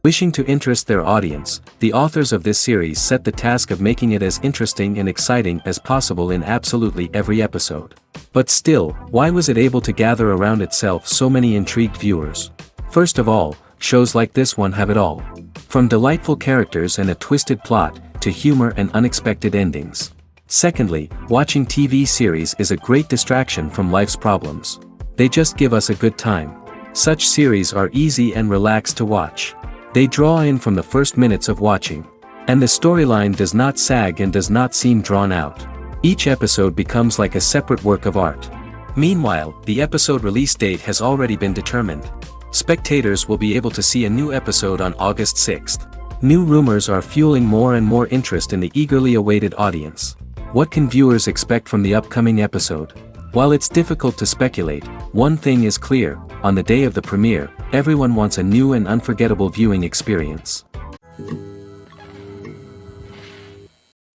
Wishing to interest their audience, the authors of this series set the task of making it as interesting and exciting as possible in absolutely every episode. But still, why was it able to gather around itself so many intrigued viewers? First of all, shows like this one have it all. From delightful characters and a twisted plot, to humor and unexpected endings. Secondly, watching TV series is a great distraction from life's problems. They just give us a good time. Such series are easy and relaxed to watch. They draw in from the first minutes of watching. And the storyline does not sag and does not seem drawn out. Each episode becomes like a separate work of art. Meanwhile, the episode release date has already been determined. Spectators will be able to see a new episode on August 6th. New rumors are fueling more and more interest in the eagerly awaited audience. What can viewers expect from the upcoming episode? While it's difficult to speculate, one thing is clear: on the day of the premiere, everyone wants a new and unforgettable viewing experience.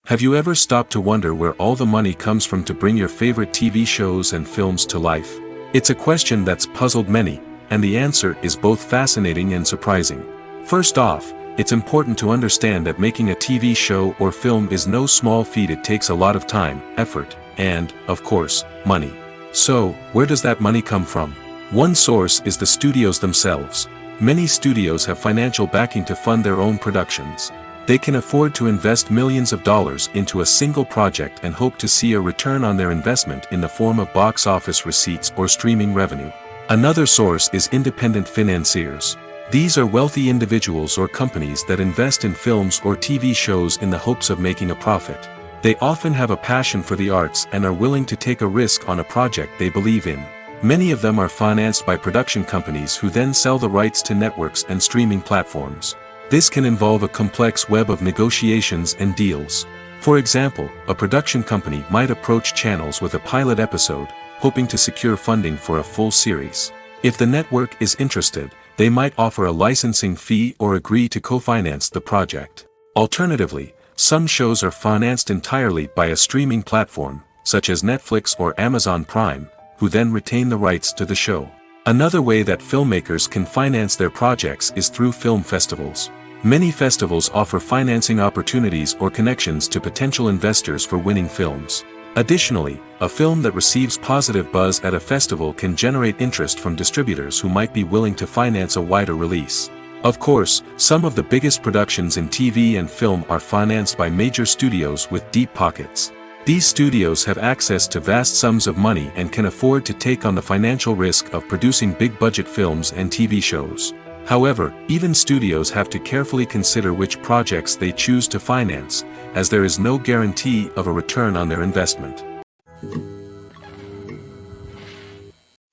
Have you ever stopped to wonder where all the money comes from to bring your favorite TV shows and films to life? It's a question that's puzzled many, and the answer is both fascinating and surprising. First off, it's important to understand that making a TV show or film is no small feat. It takes a lot of time, effort, and, of course, money. So, where does that money come from? One source is the studios themselves. Many studios have financial backing to fund their own productions. They can afford to invest millions of dollars into a single project and hope to see a return on their investment in the form of box office receipts or streaming revenue. Another source is independent financiers. These are wealthy individuals or companies that invest in films or TV shows in the hopes of making a profit. They often have a passion for the arts and are willing to take a risk on a project they believe in. Many of them are financed by production companies who then sell the rights to networks and streaming platforms. This can involve a complex web of negotiations and deals. For example, a production company might approach channels with a pilot episode, hoping to secure funding for a full series. If the network is interested, they might offer a licensing fee or agree to co-finance the project. Alternatively, some shows are financed entirely by a streaming platform, such as Netflix or Amazon Prime, who then retain the rights to the show. Another way that filmmakers can finance their projects is through film festivals. Many festivals offer financing opportunities or connections to potential investors for winning films. Additionally, a film that receives positive buzz at a festival can generate interest from distributors who might be willing to finance a wider release. Of course, some of the biggest productions in TV and film are financed by major studios with deep pockets. These studios have access to vast sums of money and can afford to take on the financial risk of producing big-budget films and TV shows. However, even studios have to carefully consider which projects they choose to finance, as there is no guarantee of a return on their investment.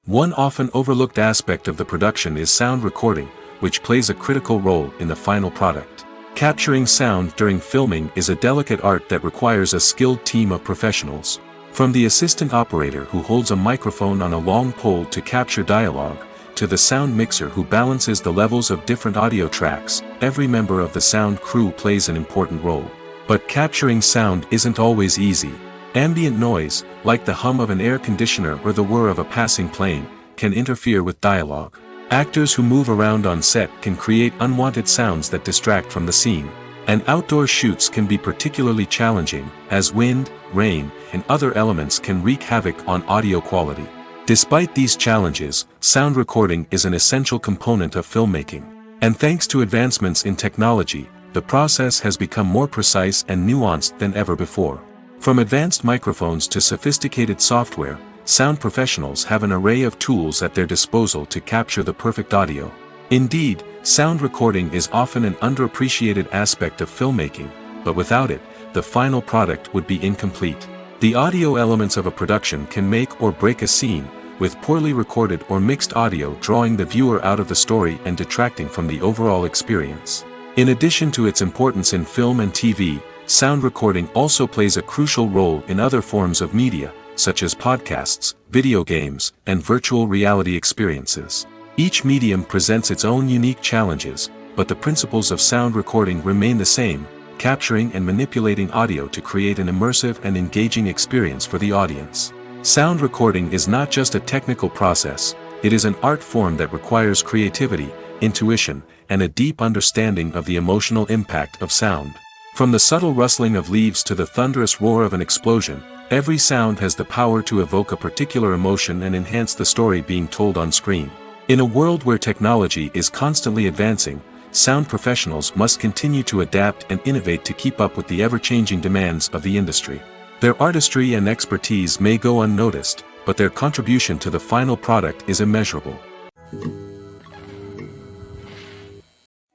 One often overlooked aspect of the production is sound recording, which plays a critical role in the final product. Capturing sound during filming is a delicate art that requires a skilled team of professionals. From the assistant operator who holds a microphone on a long pole to capture dialogue, to the sound mixer who balances the levels of different audio tracks, every member of the sound crew plays an important role. But capturing sound isn't always easy. Ambient noise, like the hum of an air conditioner or the whir of a passing plane, can interfere with dialogue. Actors who move around on set can create unwanted sounds that distract from the scene. And outdoor shoots can be particularly challenging, as wind, rain, and other elements can wreak havoc on audio quality. Despite these challenges, sound recording is an essential component of filmmaking. And thanks to advancements in technology, the process has become more precise and nuanced than ever before. From advanced microphones to sophisticated software, sound professionals have an array of tools at their disposal to capture the perfect audio. Indeed, sound recording is often an underappreciated aspect of filmmaking, but without it, the final product would be incomplete. The audio elements of a production can make or break a scene, with poorly recorded or mixed audio drawing the viewer out of the story and detracting from the overall experience. In addition to its importance in film and TV, sound recording also plays a crucial role in other forms of media, such as podcasts, video games, and virtual reality experiences. Each medium presents its own unique challenges, but the principles of sound recording remain the same: capturing and manipulating audio to create an immersive and engaging experience for the audience. Sound recording is not just a technical process, it is an art form that requires creativity, intuition, and a deep understanding of the emotional impact of sound. From the subtle rustling of leaves to the thunderous roar of an explosion, every sound has the power to evoke a particular emotion and enhance the story being told on screen. In a world where technology is constantly advancing, sound professionals must continue to adapt and innovate to keep up with the ever-changing demands of the industry. Their artistry and expertise may go unnoticed, but their contribution to the final product is immeasurable.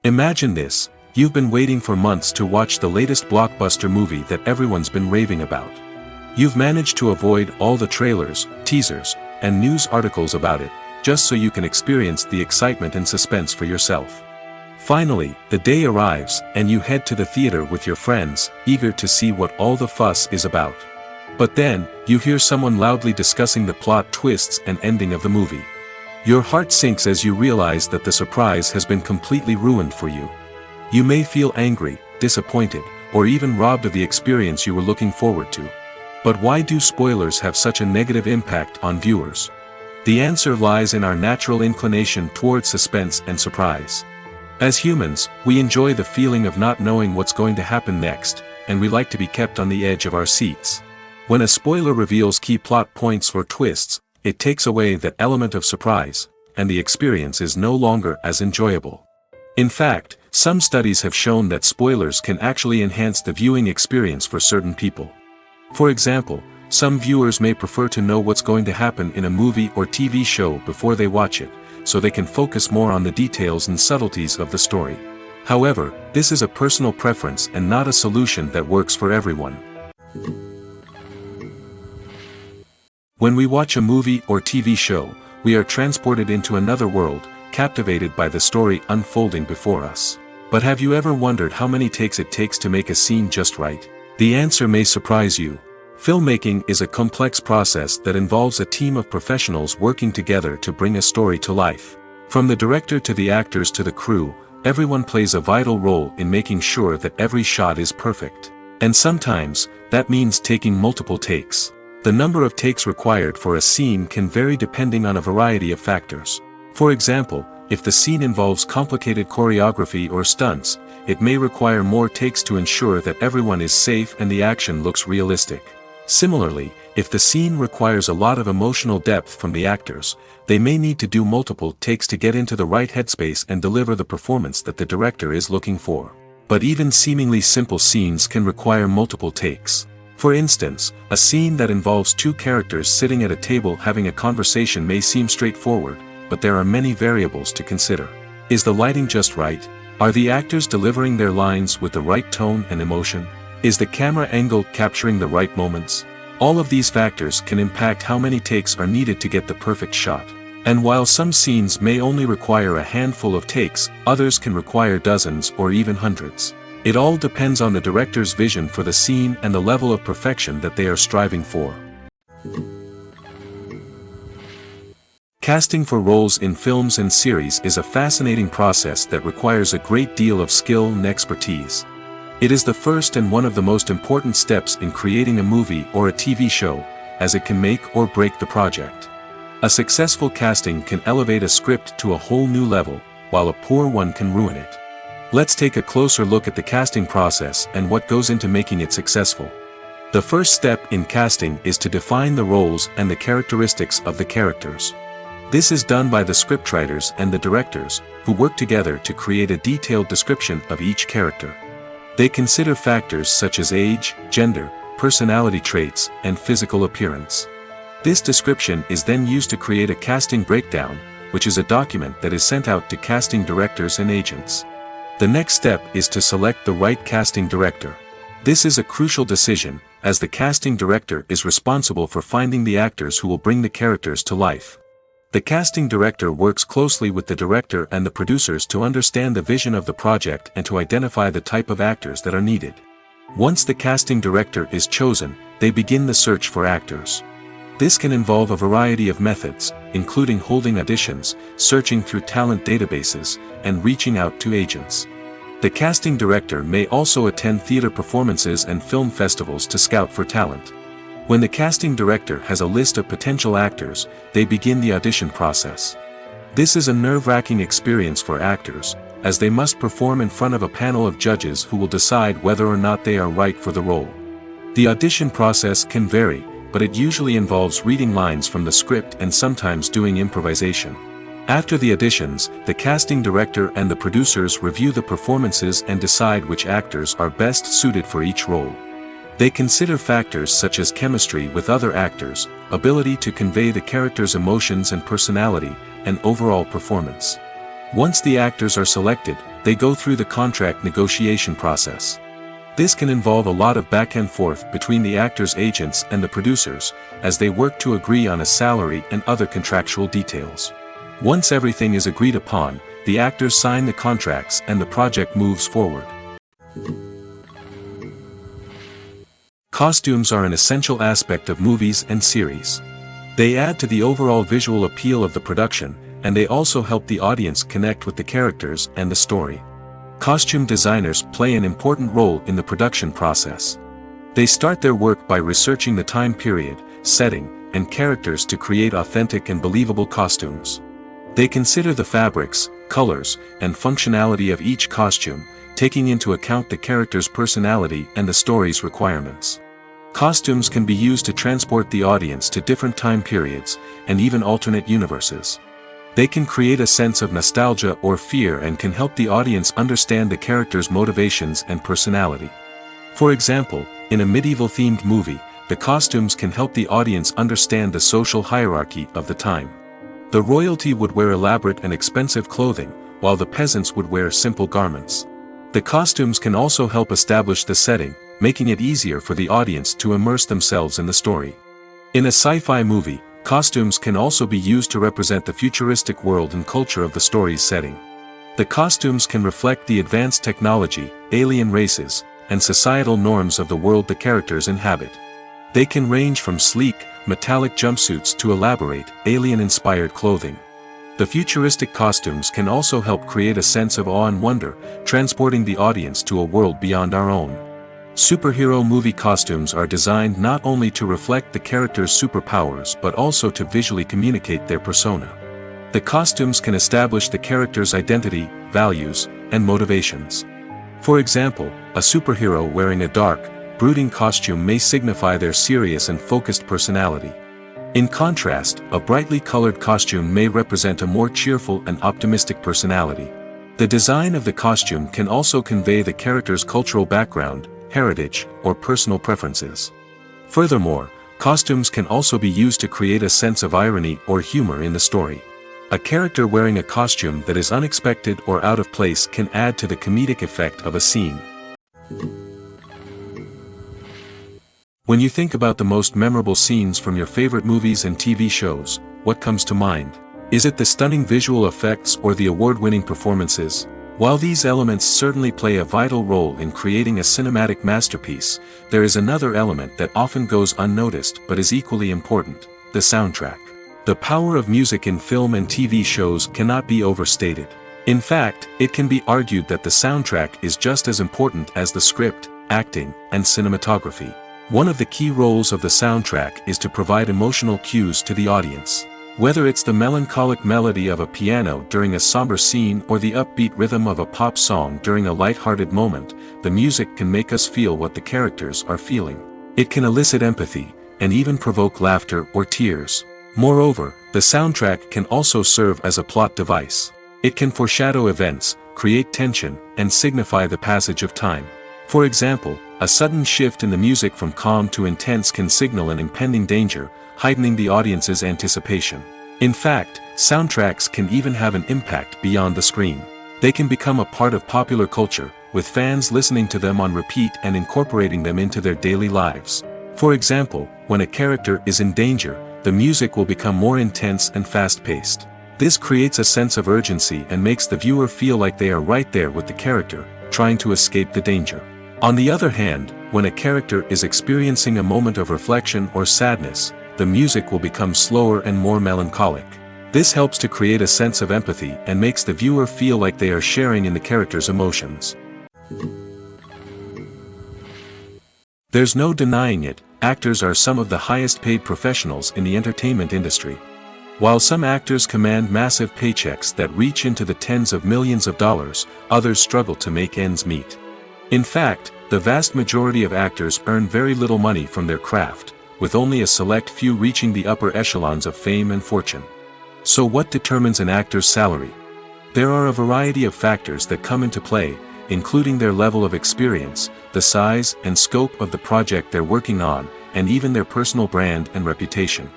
Imagine this: you've been waiting for months to watch the latest blockbuster movie that everyone's been raving about. You've managed to avoid all the trailers, teasers, and news articles about it, just so you can experience the excitement and suspense for yourself. Finally, the day arrives, and you head to the theater with your friends, eager to see what all the fuss is about. But then, you hear someone loudly discussing the plot twists and ending of the movie. Your heart sinks as you realize that the surprise has been completely ruined for you. You may feel angry, disappointed, or even robbed of the experience you were looking forward to. But why do spoilers have such a negative impact on viewers? The answer lies in our natural inclination towards suspense and surprise. As humans, we enjoy the feeling of not knowing what's going to happen next, and we like to be kept on the edge of our seats. When a spoiler reveals key plot points or twists, it takes away that element of surprise, and the experience is no longer as enjoyable. In fact, some studies have shown that spoilers can actually enhance the viewing experience for certain people. For example, some viewers may prefer to know what's going to happen in a movie or TV show before they watch it, so they can focus more on the details and subtleties of the story. However, this is a personal preference and not a solution that works for everyone. When we watch a movie or TV show, we are transported into another world, captivated by the story unfolding before us. But have you ever wondered how many takes it takes to make a scene just right? The answer may surprise you. Filmmaking is a complex process that involves a team of professionals working together to bring a story to life. From the director to the actors to the crew, everyone plays a vital role in making sure that every shot is perfect. And sometimes, that means taking multiple takes. The number of takes required for a scene can vary depending on a variety of factors. For example, if the scene involves complicated choreography or stunts, it may require more takes to ensure that everyone is safe and the action looks realistic. Similarly, if the scene requires a lot of emotional depth from the actors, they may need to do multiple takes to get into the right headspace and deliver the performance that the director is looking for. But even seemingly simple scenes can require multiple takes. For instance, a scene that involves two characters sitting at a table having a conversation may seem straightforward, but there are many variables to consider. Is the lighting just right? Are the actors delivering their lines with the right tone and emotion? Is the camera angle capturing the right moments? All of these factors can impact how many takes are needed to get the perfect shot. And while some scenes may only require a handful of takes, others can require dozens or even hundreds. It all depends on the director's vision for the scene and the level of perfection that they are striving for. Casting for roles in films and series is a fascinating process that requires a great deal of skill and expertise. It is the first and one of the most important steps in creating a movie or a TV show, as it can make or break the project. A successful casting can elevate a script to a whole new level, while a poor one can ruin it. Let's take a closer look at the casting process and what goes into making it successful. The first step in casting is to define the roles and the characteristics of the characters. This is done by the scriptwriters and the directors, who work together to create a detailed description of each character. They consider factors such as age, gender, personality traits, and physical appearance. This description is then used to create a casting breakdown, which is a document that is sent out to casting directors and agents. The next step is to select the right casting director. This is a crucial decision, as the casting director is responsible for finding the actors who will bring the characters to life. The casting director works closely with the director and the producers to understand the vision of the project and to identify the type of actors that are needed. Once the casting director is chosen, they begin the search for actors. This can involve a variety of methods, including holding auditions, searching through talent databases, and reaching out to agents. The casting director may also attend theater performances and film festivals to scout for talent. When the casting director has a list of potential actors, they begin the audition process. This is a nerve-wracking experience for actors, as they must perform in front of a panel of judges who will decide whether or not they are right for the role. The audition process can vary, but it usually involves reading lines from the script and sometimes doing improvisation. After the auditions, the casting director and the producers review the performances and decide which actors are best suited for each role. They consider factors such as chemistry with other actors, ability to convey the character's emotions and personality, and overall performance. Once the actors are selected, they go through the contract negotiation process. This can involve a lot of back and forth between the actors' agents and the producers, as they work to agree on a salary and other contractual details. Once everything is agreed upon, the actors sign the contracts and the project moves forward. Costumes are an essential aspect of movies and series. They add to the overall visual appeal of the production, and they also help the audience connect with the characters and the story. Costume designers play an important role in the production process. They start their work by researching the time period, setting, and characters to create authentic and believable costumes. They consider the fabrics, colors, and functionality of each costume, taking into account the character's personality and the story's requirements. Costumes can be used to transport the audience to different time periods, and even alternate universes. They can create a sense of nostalgia or fear and can help the audience understand the character's motivations and personality. For example, in a medieval-themed movie, the costumes can help the audience understand the social hierarchy of the time. The royalty would wear elaborate and expensive clothing, while the peasants would wear simple garments. The costumes can also help establish the setting, making it easier for the audience to immerse themselves in the story. In a sci-fi movie, costumes can also be used to represent the futuristic world and culture of the story's setting. The costumes can reflect the advanced technology, alien races, and societal norms of the world the characters inhabit. They can range from sleek, metallic jumpsuits to elaborate, alien-inspired clothing. The futuristic costumes can also help create a sense of awe and wonder, transporting the audience to a world beyond our own. Superhero movie costumes are designed not only to reflect the character's superpowers but also to visually communicate their persona. The costumes can establish the character's identity, values, and motivations. For example, a superhero wearing a dark, brooding costume may signify their serious and focused personality. In contrast, a brightly colored costume may represent a more cheerful and optimistic personality. The design of the costume can also convey the character's cultural background, heritage, or personal preferences. Furthermore, costumes can also be used to create a sense of irony or humor in the story. A character wearing a costume that is unexpected or out of place can add to the comedic effect of a scene. When you think about the most memorable scenes from your favorite movies and TV shows, what comes to mind? Is it the stunning visual effects or the award-winning performances? While these elements certainly play a vital role in creating a cinematic masterpiece, there is another element that often goes unnoticed but is equally important: the soundtrack. The power of music in film and TV shows cannot be overstated. In fact, it can be argued that the soundtrack is just as important as the script, acting, and cinematography. One of the key roles of the soundtrack is to provide emotional cues to the audience. Whether it's the melancholic melody of a piano during a somber scene or the upbeat rhythm of a pop song during a light-hearted moment, the music can make us feel what the characters are feeling. It can elicit empathy, and even provoke laughter or tears. Moreover, the soundtrack can also serve as a plot device. It can foreshadow events, create tension, and signify the passage of time. For example, a sudden shift in the music from calm to intense can signal an impending danger, heightening the audience's anticipation. In fact, soundtracks can even have an impact beyond the screen. They can become a part of popular culture, with fans listening to them on repeat and incorporating them into their daily lives. For example, when a character is in danger, the music will become more intense and fast-paced. This creates a sense of urgency and makes the viewer feel like they are right there with the character, trying to escape the danger. On the other hand, when a character is experiencing a moment of reflection or sadness, the music will become slower and more melancholic. This helps to create a sense of empathy and makes the viewer feel like they are sharing in the character's emotions. There's no denying it, actors are some of the highest paid professionals in the entertainment industry. While some actors command massive paychecks that reach into the tens of millions of dollars, others struggle to make ends meet. In fact, the vast majority of actors earn very little money from their craft, with only a select few reaching the upper echelons of fame and fortune. So what determines an actor's salary? There are a variety of factors that come into play, including their level of experience, the size and scope of the project they're working on, and even their personal brand and reputation.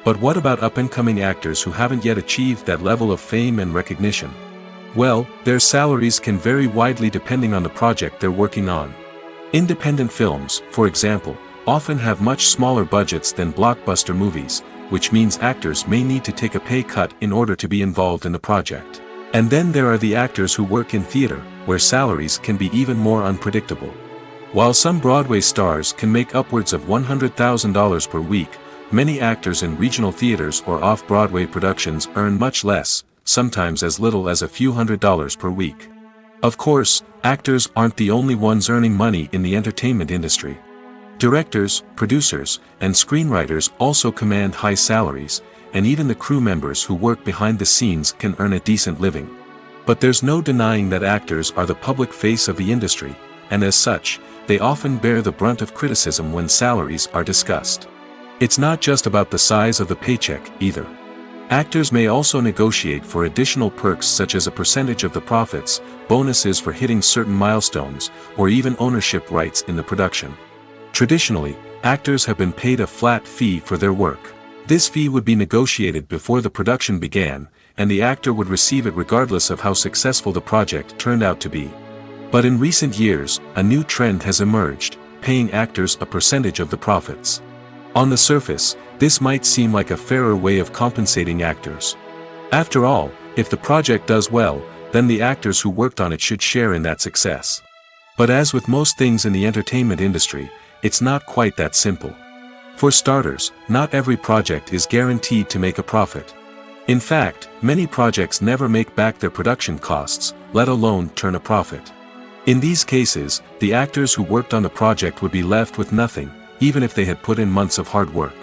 But what about up-and-coming actors who haven't yet achieved that level of fame and recognition? Well, their salaries can vary widely depending on the project they're working on. Independent films, for example, often have much smaller budgets than blockbuster movies, which means actors may need to take a pay cut in order to be involved in the project. And then there are the actors who work in theater, where salaries can be even more unpredictable. While some Broadway stars can make upwards of $100,000 per week, many actors in regional theaters or off-Broadway productions earn much less, sometimes as little as a few $100s per week. Of course, actors aren't the only ones earning money in the entertainment industry. Directors, producers, and screenwriters also command high salaries, and even the crew members who work behind the scenes can earn a decent living. But there's no denying that actors are the public face of the industry, and as such, they often bear the brunt of criticism when salaries are discussed. It's not just about the size of the paycheck, either. Actors may also negotiate for additional perks such as a percentage of the profits, bonuses for hitting certain milestones, or even ownership rights in the production. Traditionally, actors have been paid a flat fee for their work. This fee would be negotiated before the production began, and the actor would receive it regardless of how successful the project turned out to be. But in recent years, a new trend has emerged, paying actors a percentage of the profits. On the surface, this might seem like a fairer way of compensating actors. After all, if the project does well, then the actors who worked on it should share in that success. But as with most things in the entertainment industry, it's not quite that simple. For starters, not every project is guaranteed to make a profit. In fact, many projects never make back their production costs, let alone turn a profit. In these cases, the actors who worked on the project would be left with nothing, even if they had put in months of hard work.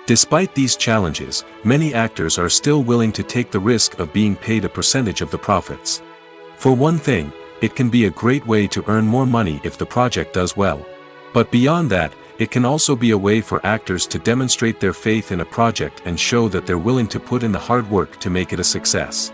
Despite these challenges, many actors are still willing to take the risk of being paid a percentage of the profits. For one thing, it can be a great way to earn more money if the project does well. But beyond that, it can also be a way for actors to demonstrate their faith in a project and show that they're willing to put in the hard work to make it a success.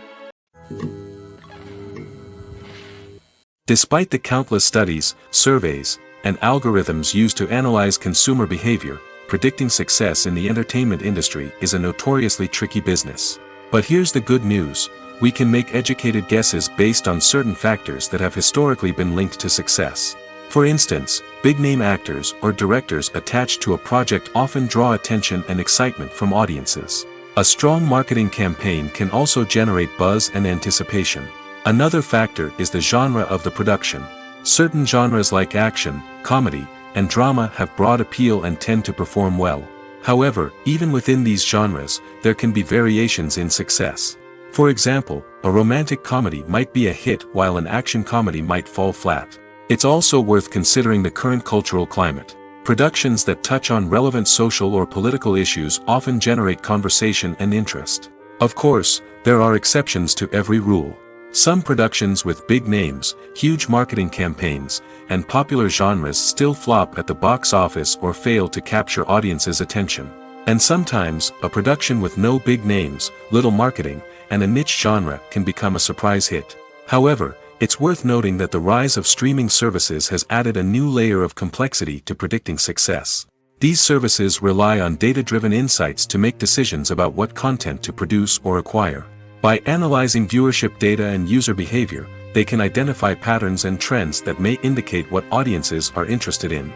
Despite the countless studies, surveys, and algorithms used to analyze consumer behavior, predicting success in the entertainment industry is a notoriously tricky business. But here's the good news: we can make educated guesses based on certain factors that have historically been linked to success. For instance, big-name actors or directors attached to a project often draw attention and excitement from audiences. A strong marketing campaign can also generate buzz and anticipation. Another factor is the genre of the production. Certain genres like action, comedy, and drama have broad appeal and tend to perform well. However, even within these genres, there can be variations in success. For example, a romantic comedy might be a hit while an action comedy might fall flat. It's also worth considering the current cultural climate. Productions that touch on relevant social or political issues often generate conversation and interest. Of course, there are exceptions to every rule. Some productions with big names, huge marketing campaigns, and popular genres still flop at the box office or fail to capture audiences' attention. And sometimes, a production with no big names, little marketing, and a niche genre can become a surprise hit. However, it's worth noting that the rise of streaming services has added a new layer of complexity to predicting success. These services rely on data-driven insights to make decisions about what content to produce or acquire. By analyzing viewership data and user behavior, they can identify patterns and trends that may indicate what audiences are interested in.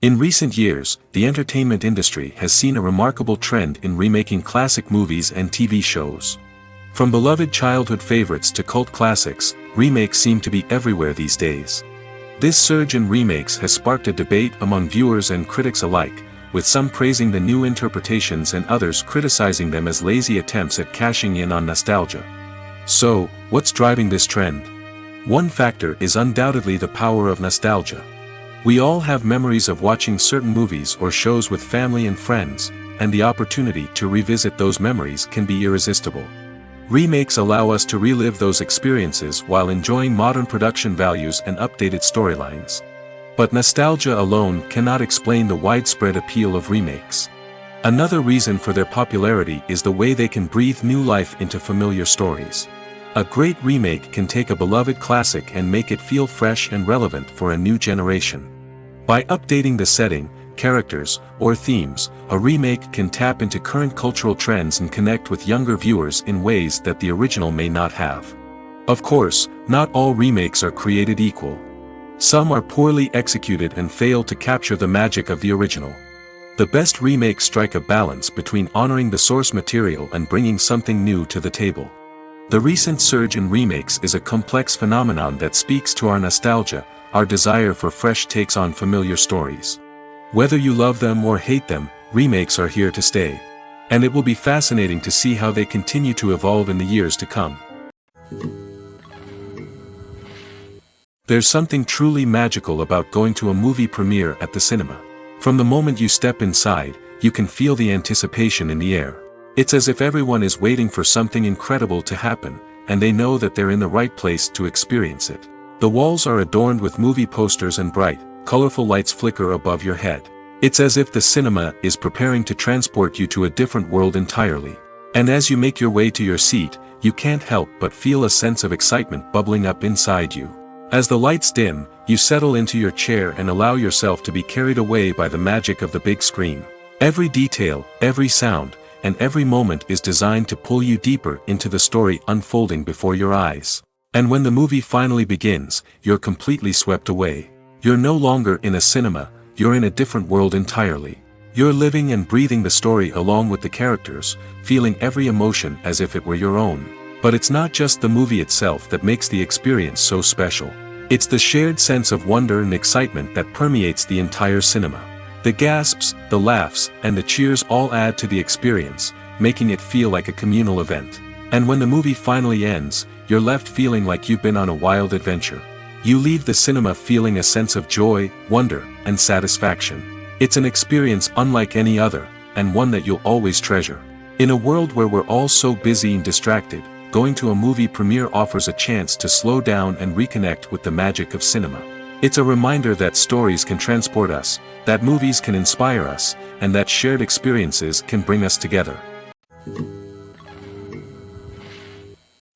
In recent years, the entertainment industry has seen a remarkable trend in remaking classic movies and TV shows. From beloved childhood favorites to cult classics, remakes seem to be everywhere these days. This surge in remakes has sparked a debate among viewers and critics alike, with some praising the new interpretations and others criticizing them as lazy attempts at cashing in on nostalgia. So, what's driving this trend? One factor is undoubtedly the power of nostalgia. We all have memories of watching certain movies or shows with family and friends, and the opportunity to revisit those memories can be irresistible. Remakes allow us to relive those experiences while enjoying modern production values and updated storylines. But nostalgia alone cannot explain the widespread appeal of remakes. Another reason for their popularity is the way they can breathe new life into familiar stories. A great remake can take a beloved classic and make it feel fresh and relevant for a new generation. By updating the setting, characters, or themes, a remake can tap into current cultural trends and connect with younger viewers in ways that the original may not have. Of course, not all remakes are created equal. Some are poorly executed and fail to capture the magic of the original. The best remakes strike a balance between honoring the source material and bringing something new to the table. The recent surge in remakes is a complex phenomenon that speaks to our nostalgia, our desire for fresh takes on familiar stories. Whether you love them or hate them, remakes are here to stay. And it will be fascinating to see how they continue to evolve in the years to come. There's something truly magical about going to a movie premiere at the cinema. From the moment you step inside, you can feel the anticipation in the air. It's as if everyone is waiting for something incredible to happen, and they know that they're in the right place to experience it. The walls are adorned with movie posters and bright, colorful lights flicker above your head. It's as if the cinema is preparing to transport you to a different world entirely. And as you make your way to your seat, you can't help but feel a sense of excitement bubbling up inside you. As the lights dim, you settle into your chair and allow yourself to be carried away by the magic of the big screen. Every detail, every sound, and every moment is designed to pull you deeper into the story unfolding before your eyes. And when the movie finally begins, you're completely swept away. You're no longer in a cinema, you're in a different world entirely. You're living and breathing the story along with the characters, feeling every emotion as if it were your own. But it's not just the movie itself that makes the experience so special. It's the shared sense of wonder and excitement that permeates the entire cinema. The gasps, the laughs, and the cheers all add to the experience, making it feel like a communal event. And when the movie finally ends, you're left feeling like you've been on a wild adventure. You leave the cinema feeling a sense of joy, wonder, and satisfaction. It's an experience unlike any other, and one that you'll always treasure. In a world where we're all so busy and distracted, going to a movie premiere offers a chance to slow down and reconnect with the magic of cinema. It's a reminder that stories can transport us, that movies can inspire us, and that shared experiences can bring us together.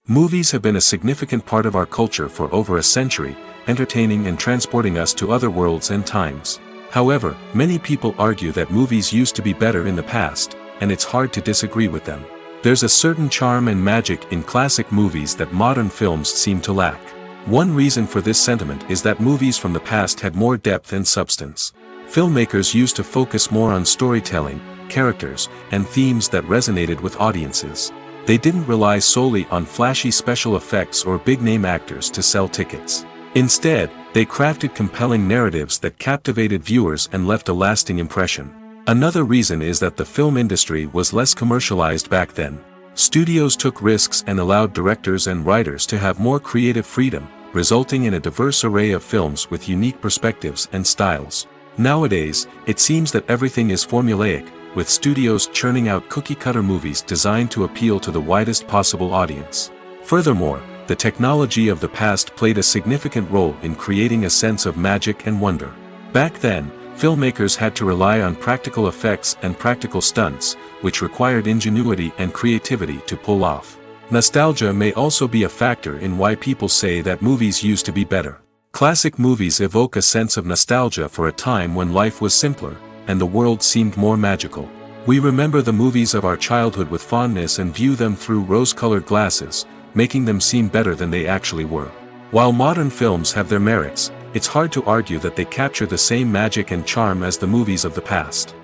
Movies have been a significant part of our culture for over a century, entertaining and transporting us to other worlds and times. However, many people argue that movies used to be better in the past, and it's hard to disagree with them. There's a certain charm and magic in classic movies that modern films seem to lack. One reason for this sentiment is that movies from the past had more depth and substance. Filmmakers used to focus more on storytelling, characters, and themes that resonated with audiences. They didn't rely solely on flashy special effects or big-name actors to sell tickets. Instead, they crafted compelling narratives that captivated viewers and left a lasting impression. Another reason is that the film industry was less commercialized back then. Studios took risks and allowed directors and writers to have more creative freedom, resulting in a diverse array of films with unique perspectives and styles. Nowadays, it seems that everything is formulaic, with studios churning out cookie-cutter movies designed to appeal to the widest possible audience. Furthermore, the technology of the past played a significant role in creating a sense of magic and wonder. Back then, filmmakers had to rely on practical effects and practical stunts, which required ingenuity and creativity to pull off. Nostalgia may also be a factor in why people say that movies used to be better. Classic movies evoke a sense of nostalgia for a time when life was simpler, and the world seemed more magical. We remember the movies of our childhood with fondness and view them through rose-colored glasses, making them seem better than they actually were. While modern films have their merits, it's hard to argue that they capture the same magic and charm as the movies of the past.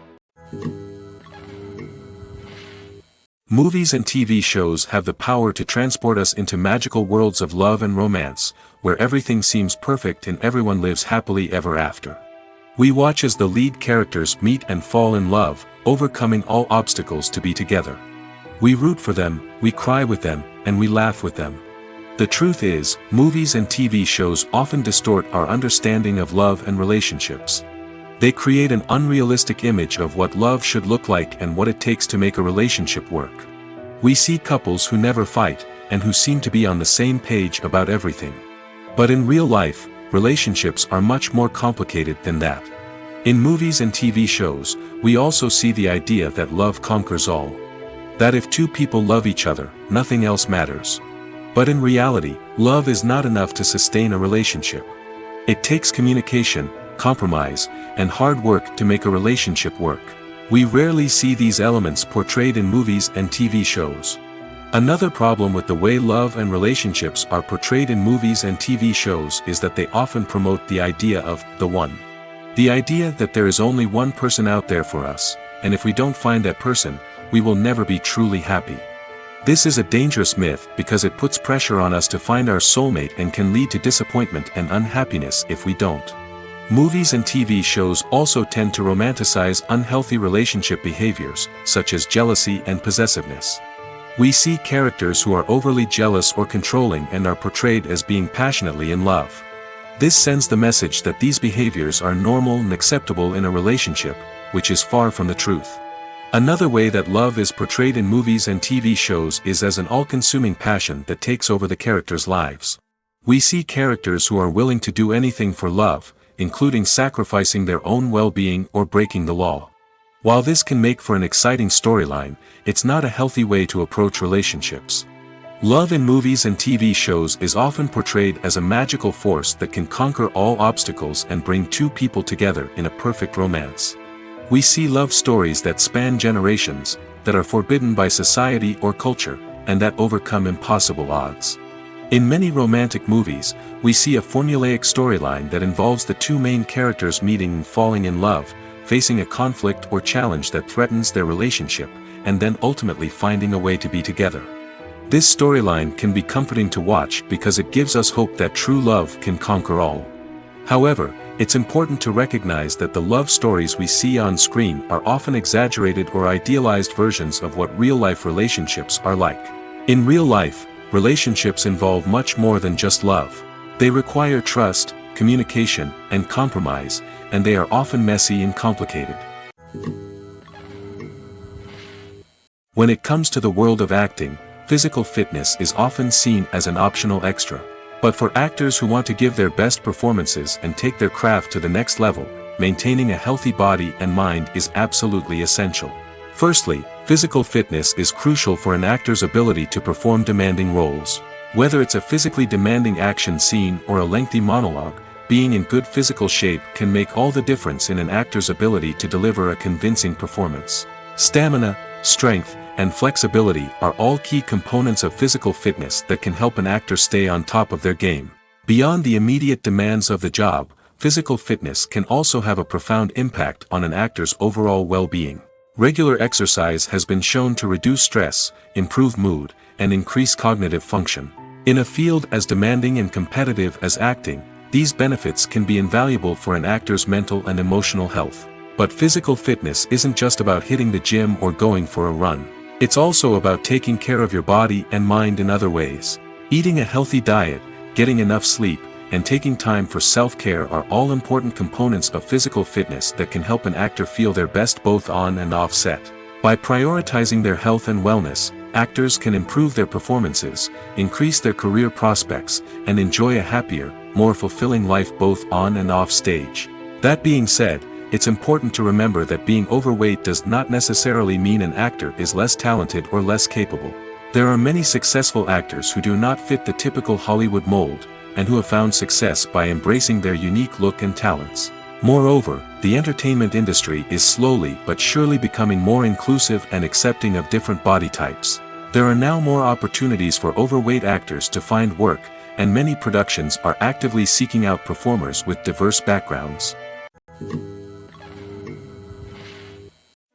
Movies and TV shows have the power to transport us into magical worlds of love and romance, where everything seems perfect and everyone lives happily ever after. We watch as the lead characters meet and fall in love, overcoming all obstacles to be together. We root for them, we cry with them, and we laugh with them. The truth is, movies and TV shows often distort our understanding of love and relationships. They create an unrealistic image of what love should look like and what it takes to make a relationship work. We see couples who never fight, and who seem to be on the same page about everything. But in real life, relationships are much more complicated than that. In movies and TV shows, we also see the idea that love conquers all. That if two people love each other, nothing else matters. But in reality, love is not enough to sustain a relationship. It takes communication, compromise, and hard work to make a relationship work. We rarely see these elements portrayed in movies and TV shows. Another problem with the way love and relationships are portrayed in movies and TV shows is that they often promote the idea of the one. The idea that there is only one person out there for us, and if we don't find that person, we will never be truly happy. This is a dangerous myth because it puts pressure on us to find our soulmate and can lead to disappointment and unhappiness if we don't. Movies and TV shows also tend to romanticize unhealthy relationship behaviors, such as jealousy and possessiveness. We see characters who are overly jealous or controlling and are portrayed as being passionately in love. This sends the message that these behaviors are normal and acceptable in a relationship, which is far from the truth. Another way that love is portrayed in movies and TV shows is as an all-consuming passion that takes over the characters' lives. We see characters who are willing to do anything for love, including sacrificing their own well-being or breaking the law. While this can make for an exciting storyline, it's not a healthy way to approach relationships. Love in movies and TV shows is often portrayed as a magical force that can conquer all obstacles and bring two people together in a perfect romance. We see love stories that span generations, that are forbidden by society or culture, and that overcome impossible odds. In many romantic movies, we see a formulaic storyline that involves the two main characters meeting and falling in love, facing a conflict or challenge that threatens their relationship, and then ultimately finding a way to be together. This storyline can be comforting to watch because it gives us hope that true love can conquer all. However, it's important to recognize that the love stories we see on screen are often exaggerated or idealized versions of what real-life relationships are like. In real life, relationships involve much more than just love. They require trust, communication, and compromise, and they are often messy and complicated. When it comes to the world of acting, physical fitness is often seen as an optional extra. But for actors who want to give their best performances and take their craft to the next level, maintaining a healthy body and mind is absolutely essential. Firstly, physical fitness is crucial for an actor's ability to perform demanding roles. Whether it's a physically demanding action scene or a lengthy monologue, being in good physical shape can make all the difference in an actor's ability to deliver a convincing performance. Stamina, strength, and flexibility are all key components of physical fitness that can help an actor stay on top of their game. Beyond the immediate demands of the job, physical fitness can also have a profound impact on an actor's overall well-being. Regular exercise has been shown to reduce stress, improve mood, and increase cognitive function. In a field as demanding and competitive as acting, these benefits can be invaluable for an actor's mental and emotional health. But physical fitness isn't just about hitting the gym or going for a run. It's also about taking care of your body and mind in other ways. Eating a healthy diet, getting enough sleep, and taking time for self-care are all important components of physical fitness that can help an actor feel their best both on and off set. By prioritizing their health and wellness, actors can improve their performances, increase their career prospects, and enjoy a happier, more fulfilling life both on and off stage. That being said, it's important to remember that being overweight does not necessarily mean an actor is less talented or less capable. There are many successful actors who do not fit the typical Hollywood mold, and who have found success by embracing their unique look and talents. Moreover, the entertainment industry is slowly but surely becoming more inclusive and accepting of different body types. There are now more opportunities for overweight actors to find work, and many productions are actively seeking out performers with diverse backgrounds.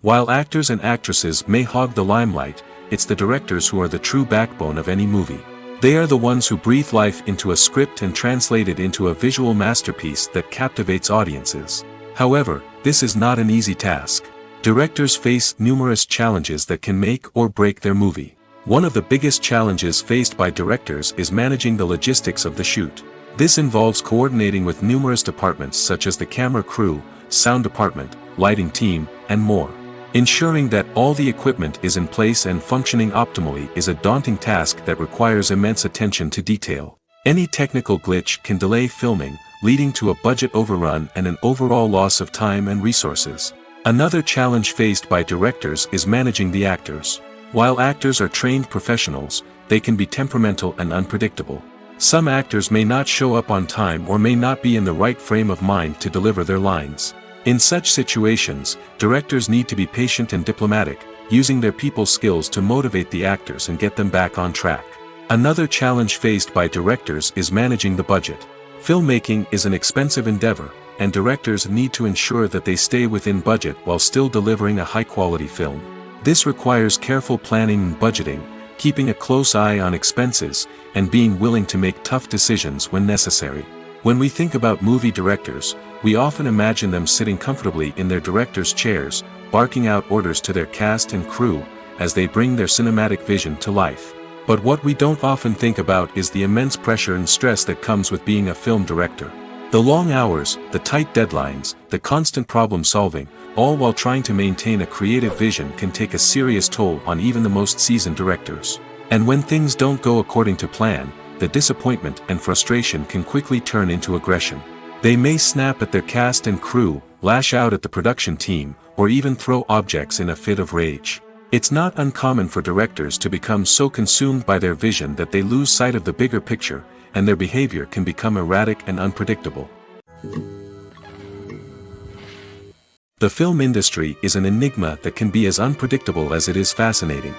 While actors and actresses may hog the limelight, it's the directors who are the true backbone of any movie. They are the ones who breathe life into a script and translate it into a visual masterpiece that captivates audiences. However, this is not an easy task. Directors face numerous challenges that can make or break their movie. One of the biggest challenges faced by directors is managing the logistics of the shoot. This involves coordinating with numerous departments such as the camera crew, sound department, lighting team, and more. Ensuring that all the equipment is in place and functioning optimally is a daunting task that requires immense attention to detail. Any technical glitch can delay filming, leading to a budget overrun and an overall loss of time and resources. Another challenge faced by directors is managing the actors. While actors are trained professionals, they can be temperamental and unpredictable. Some actors may not show up on time or may not be in the right frame of mind to deliver their lines. In such situations, directors need to be patient and diplomatic, using their people skills to motivate the actors and get them back on track. Another challenge faced by directors is managing the budget. Filmmaking is an expensive endeavor, and directors need to ensure that they stay within budget while still delivering a high-quality film. This requires careful planning and budgeting, keeping a close eye on expenses, and being willing to make tough decisions when necessary. When we think about movie directors, we often imagine them sitting comfortably in their director's chairs, barking out orders to their cast and crew, as they bring their cinematic vision to life. But what we don't often think about is the immense pressure and stress that comes with being a film director. The long hours, the tight deadlines, the constant problem solving, all while trying to maintain a creative vision can take a serious toll on even the most seasoned directors. And when things don't go according to plan, the disappointment and frustration can quickly turn into aggression. They may snap at their cast and crew, lash out at the production team, or even throw objects in a fit of rage. It's not uncommon for directors to become so consumed by their vision that they lose sight of the bigger picture, and their behavior can become erratic and unpredictable. The film industry is an enigma that can be as unpredictable as it is fascinating.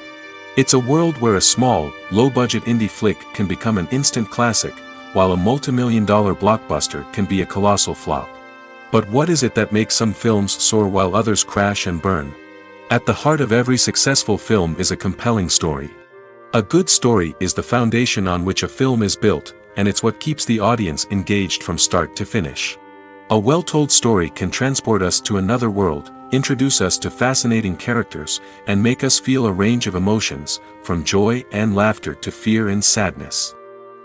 It's a world where a small, low-budget indie flick can become an instant classic, while a multi-million-dollar blockbuster can be a colossal flop. But what is it that makes some films soar while others crash and burn? At the heart of every successful film is a compelling story. A good story is the foundation on which a film is built, and it's what keeps the audience engaged from start to finish. A well-told story can transport us to another world, introduce us to fascinating characters, and make us feel a range of emotions, from joy and laughter to fear and sadness.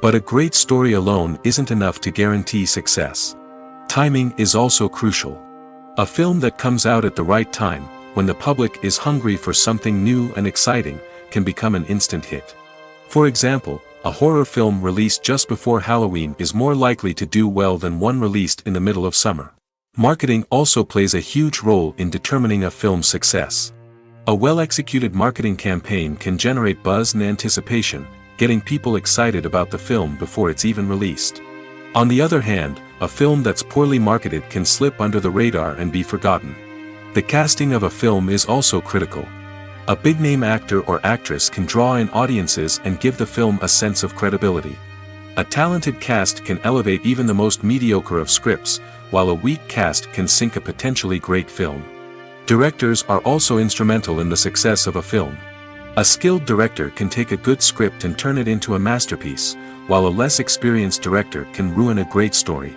But a great story alone isn't enough to guarantee success. Timing is also crucial. A film that comes out at the right time, when the public is hungry for something new and exciting, can become an instant hit. For example, a horror film released just before Halloween is more likely to do well than one released in the middle of summer. Marketing also plays a huge role in determining a film's success. A well-executed marketing campaign can generate buzz and anticipation, getting people excited about the film before it's even released. On the other hand, a film that's poorly marketed can slip under the radar and be forgotten. The casting of a film is also critical. A big-name actor or actress can draw in audiences and give the film a sense of credibility. A talented cast can elevate even the most mediocre of scripts, while a weak cast can sink a potentially great film. Directors are also instrumental in the success of a film. A skilled director can take a good script and turn it into a masterpiece, while a less experienced director can ruin a great story.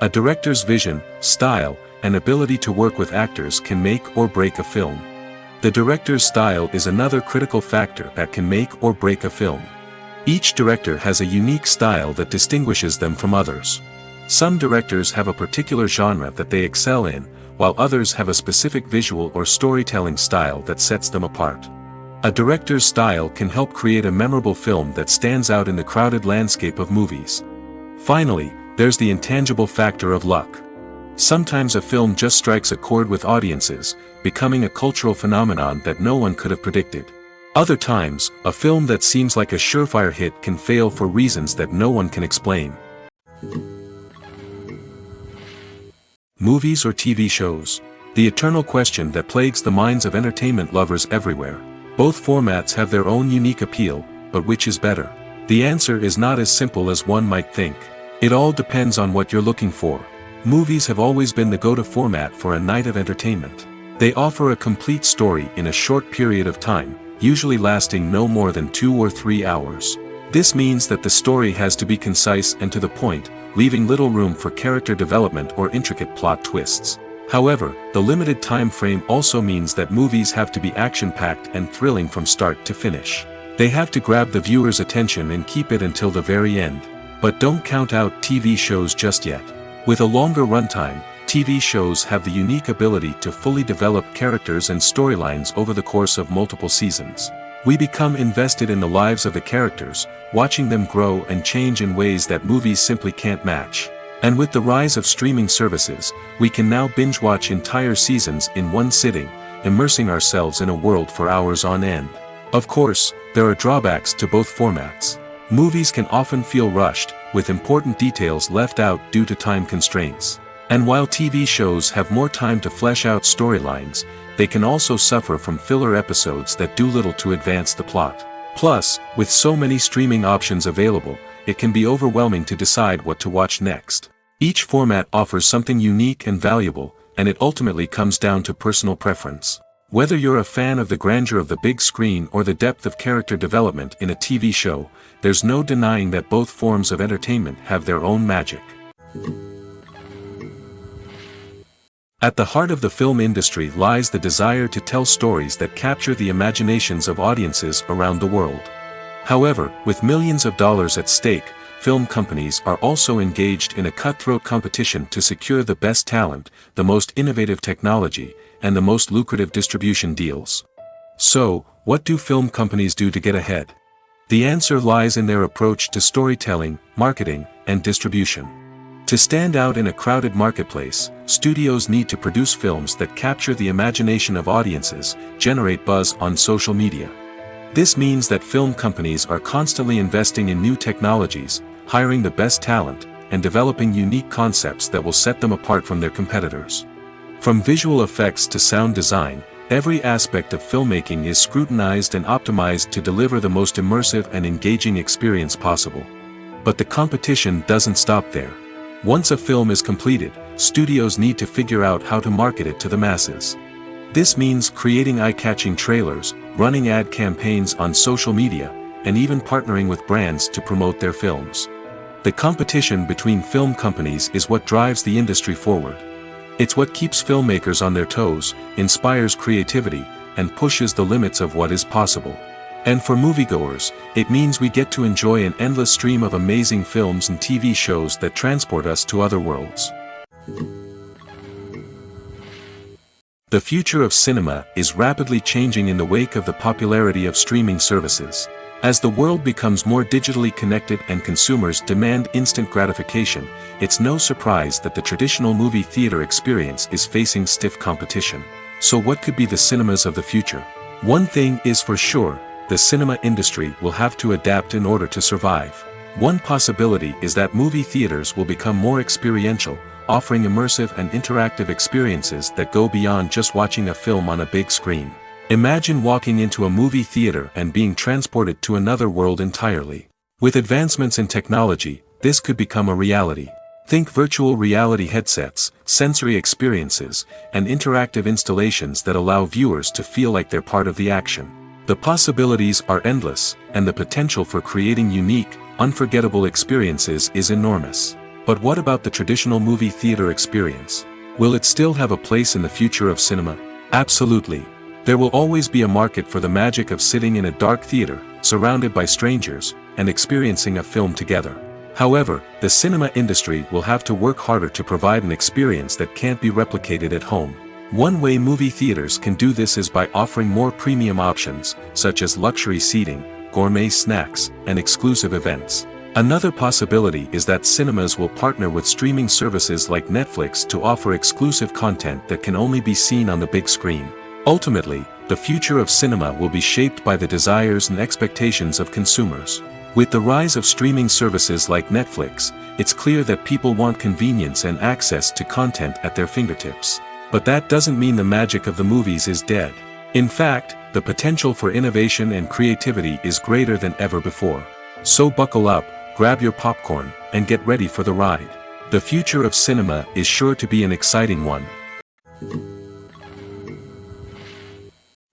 A director's vision, style, and ability to work with actors can make or break a film. The director's style is another critical factor that can make or break a film. Each director has a unique style that distinguishes them from others. Some directors have a particular genre that they excel in, while others have a specific visual or storytelling style that sets them apart. A director's style can help create a memorable film that stands out in the crowded landscape of movies. Finally, there's the intangible factor of luck. Sometimes a film just strikes a chord with audiences, becoming a cultural phenomenon that no one could have predicted. Other times, a film that seems like a surefire hit can fail for reasons that no one can explain. Movies or TV shows? The eternal question that plagues the minds of entertainment lovers everywhere. Both formats have their own unique appeal, but which is better? The answer is not as simple as one might think. It all depends on what you're looking for. Movies have always been the go-to format for a night of entertainment. They offer a complete story in a short period of time, usually lasting no more than 2 or 3 hours. This means that the story has to be concise and to the point, leaving little room for character development or intricate plot twists. However, the limited time frame also means that movies have to be action-packed and thrilling from start to finish. They have to grab the viewer's attention and keep it until the very end. But don't count out TV shows just yet. With a longer runtime, TV shows have the unique ability to fully develop characters and storylines over the course of multiple seasons. We become invested in the lives of the characters, watching them grow and change in ways that movies simply can't match. And with the rise of streaming services, we can now binge-watch entire seasons in one sitting, immersing ourselves in a world for hours on end. Of course, there are drawbacks to both formats. Movies can often feel rushed, with important details left out due to time constraints. And while TV shows have more time to flesh out storylines, they can also suffer from filler episodes that do little to advance the plot. Plus, with so many streaming options available, it can be overwhelming to decide what to watch next. Each format offers something unique and valuable, and it ultimately comes down to personal preference. Whether you're a fan of the grandeur of the big screen or the depth of character development in a TV show, there's no denying that both forms of entertainment have their own magic. At the heart of the film industry lies the desire to tell stories that capture the imaginations of audiences around the world. However, with millions of dollars at stake, film companies are also engaged in a cutthroat competition to secure the best talent, the most innovative technology, and the most lucrative distribution deals. So, what do film companies do to get ahead? The answer lies in their approach to storytelling, marketing, and distribution. To stand out in a crowded marketplace, studios need to produce films that capture the imagination of audiences, generate buzz on social media. This means that film companies are constantly investing in new technologies, hiring the best talent, and developing unique concepts that will set them apart from their competitors. From visual effects to sound design, every aspect of filmmaking is scrutinized and optimized to deliver the most immersive and engaging experience possible. But the competition doesn't stop there. Once a film is completed, studios need to figure out how to market it to the masses. This means creating eye-catching trailers, running ad campaigns on social media, and even partnering with brands to promote their films. The competition between film companies is what drives the industry forward. It's what keeps filmmakers on their toes, inspires creativity, and pushes the limits of what is possible. And for moviegoers, it means we get to enjoy an endless stream of amazing films and TV shows that transport us to other worlds. The future of cinema is rapidly changing in the wake of the popularity of streaming services. As the world becomes more digitally connected and consumers demand instant gratification, it's no surprise that the traditional movie theater experience is facing stiff competition. So what could be the cinemas of the future? One thing is for sure, the cinema industry will have to adapt in order to survive. One possibility is that movie theaters will become more experiential, offering immersive and interactive experiences that go beyond just watching a film on a big screen. Imagine walking into a movie theater and being transported to another world entirely. With advancements in technology, this could become a reality. Think virtual reality headsets, sensory experiences, and interactive installations that allow viewers to feel like they're part of the action. The possibilities are endless, and the potential for creating unique, unforgettable experiences is enormous. But what about the traditional movie theater experience? Will it still have a place in the future of cinema? Absolutely. There will always be a market for the magic of sitting in a dark theater, surrounded by strangers, and experiencing a film together. However, the cinema industry will have to work harder to provide an experience that can't be replicated at home. One way movie theaters can do this is by offering more premium options, such as luxury seating, gourmet snacks, and exclusive events. Another possibility is that cinemas will partner with streaming services like Netflix to offer exclusive content that can only be seen on the big screen. Ultimately, the future of cinema will be shaped by the desires and expectations of consumers. With the rise of streaming services like Netflix, it's clear that people want convenience and access to content at their fingertips. But that doesn't mean the magic of the movies is dead. In fact, the potential for innovation and creativity is greater than ever before. So buckle up, grab your popcorn, and get ready for the ride. The future of cinema is sure to be an exciting one.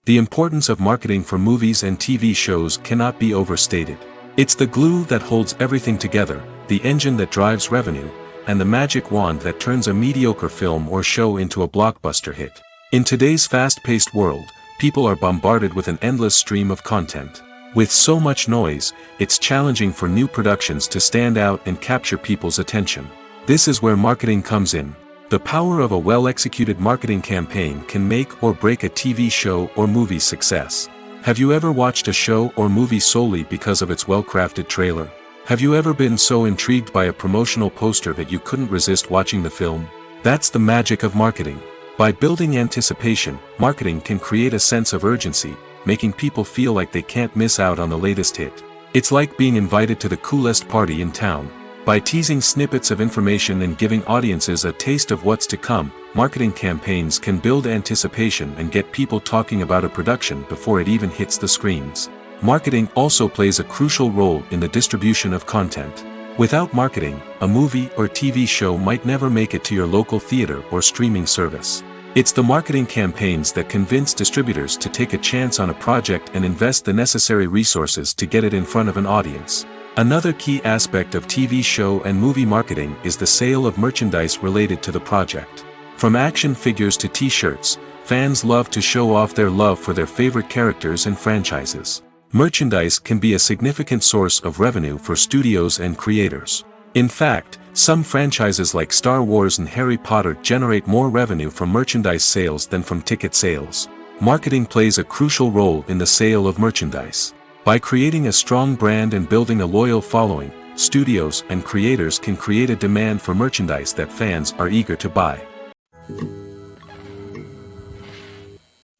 The importance of marketing for movies and TV shows cannot be overstated. It's the glue that holds everything together, the engine that drives revenue, and the magic wand that turns a mediocre film or show into a blockbuster hit. In today's fast-paced world, people are bombarded with an endless stream of content. With so much noise, it's challenging for new productions to stand out and capture people's attention. This is where marketing comes in. The power of a well-executed marketing campaign can make or break a TV show or movie's success. Have you ever watched a show or movie solely because of its well-crafted trailer? Have you ever been so intrigued by a promotional poster that you couldn't resist watching the film? That's the magic of marketing. By building anticipation, marketing can create a sense of urgency, making people feel like they can't miss out on the latest hit. It's like being invited to the coolest party in town. By teasing snippets of information and giving audiences a taste of what's to come, marketing campaigns can build anticipation and get people talking about a production before it even hits the screens. Marketing also plays a crucial role in the distribution of content. Without marketing, a movie or TV show might never make it to your local theater or streaming service. It's the marketing campaigns that convince distributors to take a chance on a project and invest the necessary resources to get it in front of an audience. Another key aspect of TV show and movie marketing is the sale of merchandise related to the project. From action figures to t-shirts, fans love to show off their love for their favorite characters and franchises. Merchandise can be a significant source of revenue for studios and creators. In fact, some franchises like Star Wars and Harry Potter generate more revenue from merchandise sales than from ticket sales. Marketing plays a crucial role in the sale of merchandise. By creating a strong brand and building a loyal following, studios and creators can create a demand for merchandise that fans are eager to buy.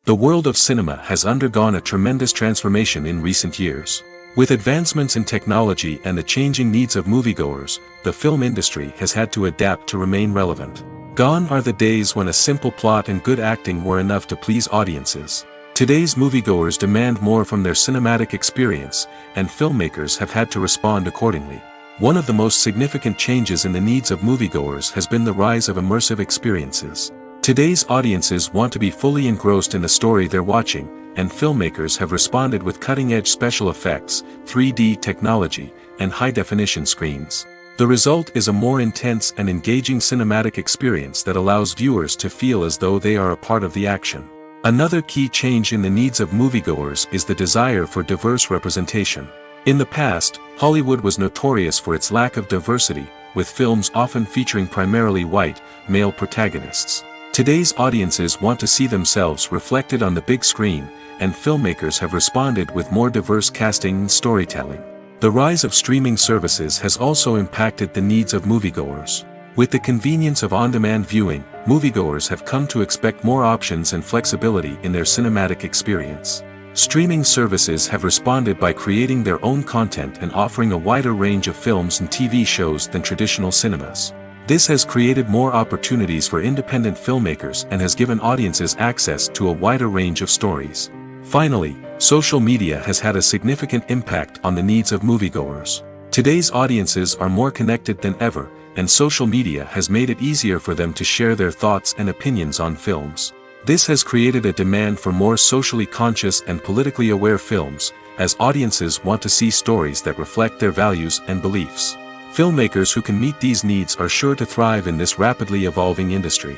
The world of cinema has undergone a tremendous transformation in recent years. With advancements in technology and the changing needs of moviegoers, the film industry has had to adapt to remain relevant. Gone are the days when a simple plot and good acting were enough to please audiences. Today's moviegoers demand more from their cinematic experience, and filmmakers have had to respond accordingly. One of the most significant changes in the needs of moviegoers has been the rise of immersive experiences. Today's audiences want to be fully engrossed in the story they're watching, and filmmakers have responded with cutting-edge special effects, 3D technology, and high-definition screens. The result is a more intense and engaging cinematic experience that allows viewers to feel as though they are a part of the action. Another key change in the needs of moviegoers is the desire for diverse representation. In the past, Hollywood was notorious for its lack of diversity, with films often featuring primarily white, male protagonists. Today's audiences want to see themselves reflected on the big screen, and filmmakers have responded with more diverse casting and storytelling. The rise of streaming services has also impacted the needs of moviegoers. With the convenience of on-demand viewing, moviegoers have come to expect more options and flexibility in their cinematic experience. Streaming services have responded by creating their own content and offering a wider range of films and TV shows than traditional cinemas. This has created more opportunities for independent filmmakers and has given audiences access to a wider range of stories. Finally, social media has had a significant impact on the needs of moviegoers. Today's audiences are more connected than ever, and social media has made it easier for them to share their thoughts and opinions on films. This has created a demand for more socially conscious and politically aware films, as audiences want to see stories that reflect their values and beliefs. Filmmakers who can meet these needs are sure to thrive in this rapidly evolving industry.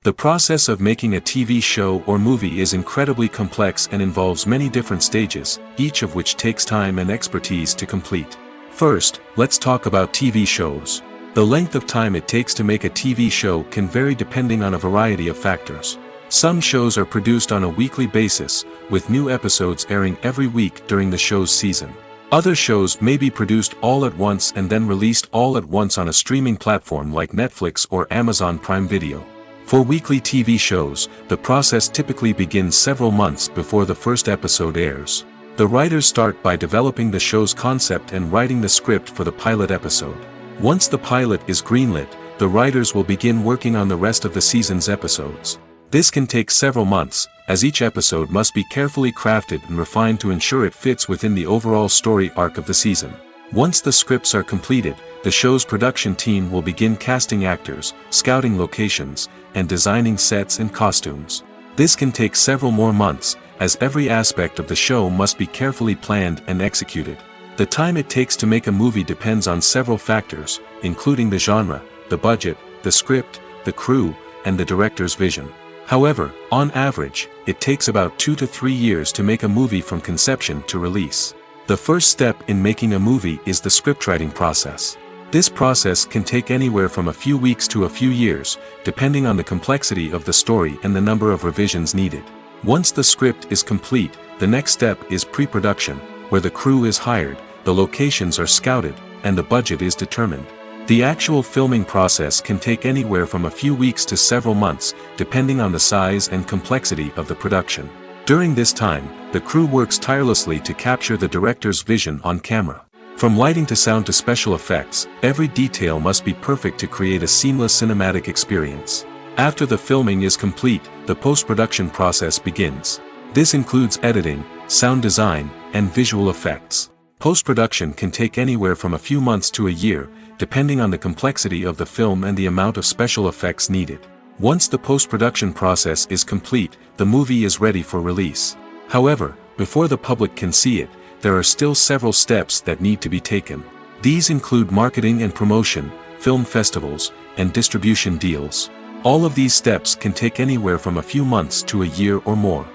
The process of making a TV show or movie is incredibly complex and involves many different stages, each of which takes time and expertise to complete. First, let's talk about TV shows. The length of time it takes to make a TV show can vary depending on a variety of factors. Some shows are produced on a weekly basis, with new episodes airing every week during the show's season. Other shows may be produced all at once and then released all at once on a streaming platform like Netflix or Amazon Prime Video. For weekly TV shows, the process typically begins several months before the first episode airs. The writers start by developing the show's concept and writing the script for the pilot episode. Once the pilot is greenlit, the writers will begin working on the rest of the season's episodes. This can take several months, as each episode must be carefully crafted and refined to ensure it fits within the overall story arc of the season. Once the scripts are completed, the show's production team will begin casting actors, scouting locations, and designing sets and costumes. This can take several more months, as every aspect of the show must be carefully planned and executed. The time it takes to make a movie depends on several factors, including the genre, the budget, the script, the crew, and the director's vision. However, on average, it takes about 2 to 3 years to make a movie from conception to release. The first step in making a movie is the scriptwriting process. This process can take anywhere from a few weeks to a few years, depending on the complexity of the story and the number of revisions needed. Once the script is complete, the next step is pre-production, where the crew is hired, the locations are scouted, and the budget is determined. The actual filming process can take anywhere from a few weeks to several months, depending on the size and complexity of the production. During this time, the crew works tirelessly to capture the director's vision on camera. From lighting to sound to special effects, every detail must be perfect to create a seamless cinematic experience. After the filming is complete, the post-production process begins. This includes editing, sound design, and visual effects. Post-production can take anywhere from a few months to a year, depending on the complexity of the film and the amount of special effects needed. Once the post-production process is complete, the movie is ready for release. However, before the public can see it, there are still several steps that need to be taken. These include marketing and promotion, film festivals, and distribution deals. All of these steps can take anywhere from a few months to a year or more.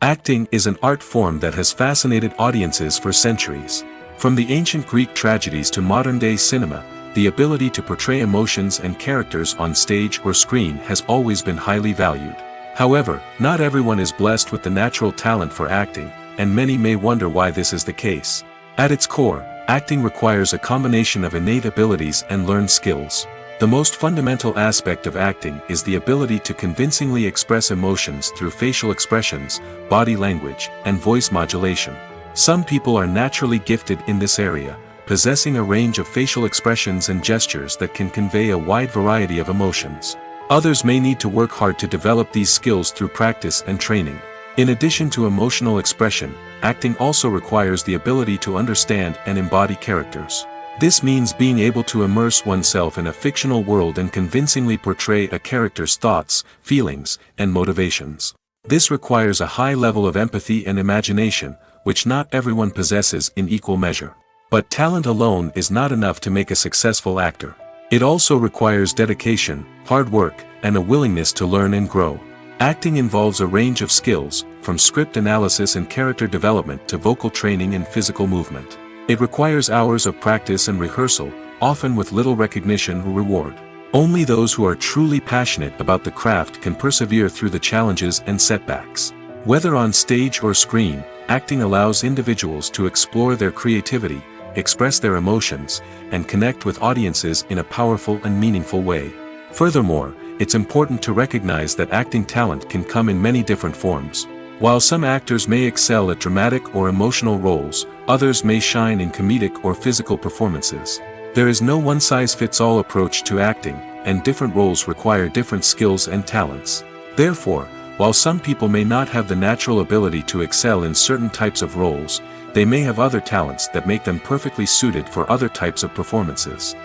Acting is an art form that has fascinated audiences for centuries. From the ancient Greek tragedies to modern-day cinema, the ability to portray emotions and characters on stage or screen has always been highly valued. However, not everyone is blessed with the natural talent for acting, and many may wonder why this is the case. At its core, acting requires a combination of innate abilities and learned skills. The most fundamental aspect of acting is the ability to convincingly express emotions through facial expressions, body language, and voice modulation. Some people are naturally gifted in this area, possessing a range of facial expressions and gestures that can convey a wide variety of emotions. Others may need to work hard to develop these skills through practice and training. In addition to emotional expression, acting also requires the ability to understand and embody characters. This means being able to immerse oneself in a fictional world and convincingly portray a character's thoughts, feelings, and motivations. This requires a high level of empathy and imagination, which not everyone possesses in equal measure. But talent alone is not enough to make a successful actor. It also requires dedication, hard work, and a willingness to learn and grow. Acting involves a range of skills, from script analysis and character development to vocal training and physical movement. It requires hours of practice and rehearsal, often with little recognition or reward. Only those who are truly passionate about the craft can persevere through the challenges and setbacks. Whether on stage or screen, acting allows individuals to explore their creativity, express their emotions, and connect with audiences in a powerful and meaningful way. Furthermore, it's important to recognize that acting talent can come in many different forms. While some actors may excel at dramatic or emotional roles, others may shine in comedic or physical performances. There is no one-size-fits-all approach to acting, and different roles require different skills and talents. Therefore, while some people may not have the natural ability to excel in certain types of roles, they may have other talents that make them perfectly suited for other types of performances.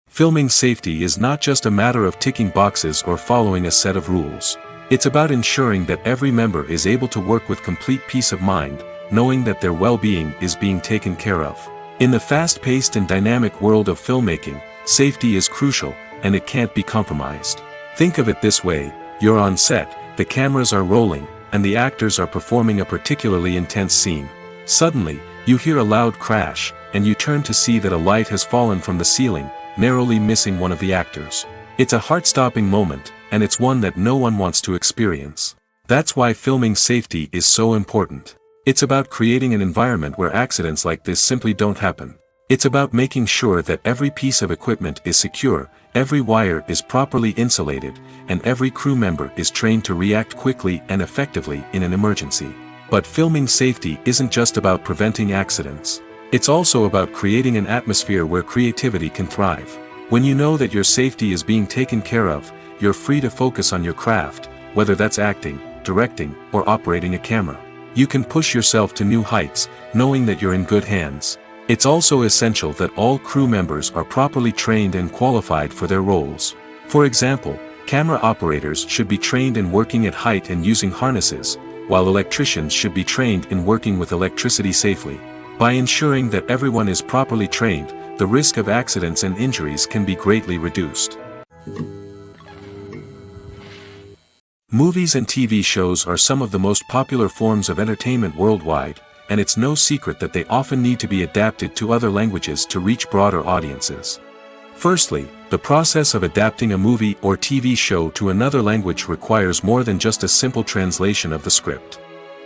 Filming safety is not just a matter of ticking boxes or following a set of rules. It's about ensuring that every member is able to work with complete peace of mind, knowing that their well-being is being taken care of. In the fast-paced and dynamic world of filmmaking, safety is crucial, and it can't be compromised. Think of it this way: you're on set, the cameras are rolling, and the actors are performing a particularly intense scene. Suddenly, you hear a loud crash, and you turn to see that a light has fallen from the ceiling, narrowly missing one of the actors. It's a heart-stopping moment, and it's one that no one wants to experience. That's why filming safety is so important. It's about creating an environment where accidents like this simply don't happen. It's about making sure that every piece of equipment is secure, every wire is properly insulated, and every crew member is trained to react quickly and effectively in an emergency. But filming safety isn't just about preventing accidents. It's also about creating an atmosphere where creativity can thrive. When you know that your safety is being taken care of, you're free to focus on your craft, whether that's acting, directing, or operating a camera. You can push yourself to new heights, knowing that you're in good hands. It's also essential that all crew members are properly trained and qualified for their roles. For example, camera operators should be trained in working at height and using harnesses, while electricians should be trained in working with electricity safely. By ensuring that everyone is properly trained, the risk of accidents and injuries can be greatly reduced. Movies and TV shows are some of the most popular forms of entertainment worldwide, and it's no secret that they often need to be adapted to other languages to reach broader audiences. Firstly, the process of adapting a movie or TV show to another language requires more than just a simple translation of the script.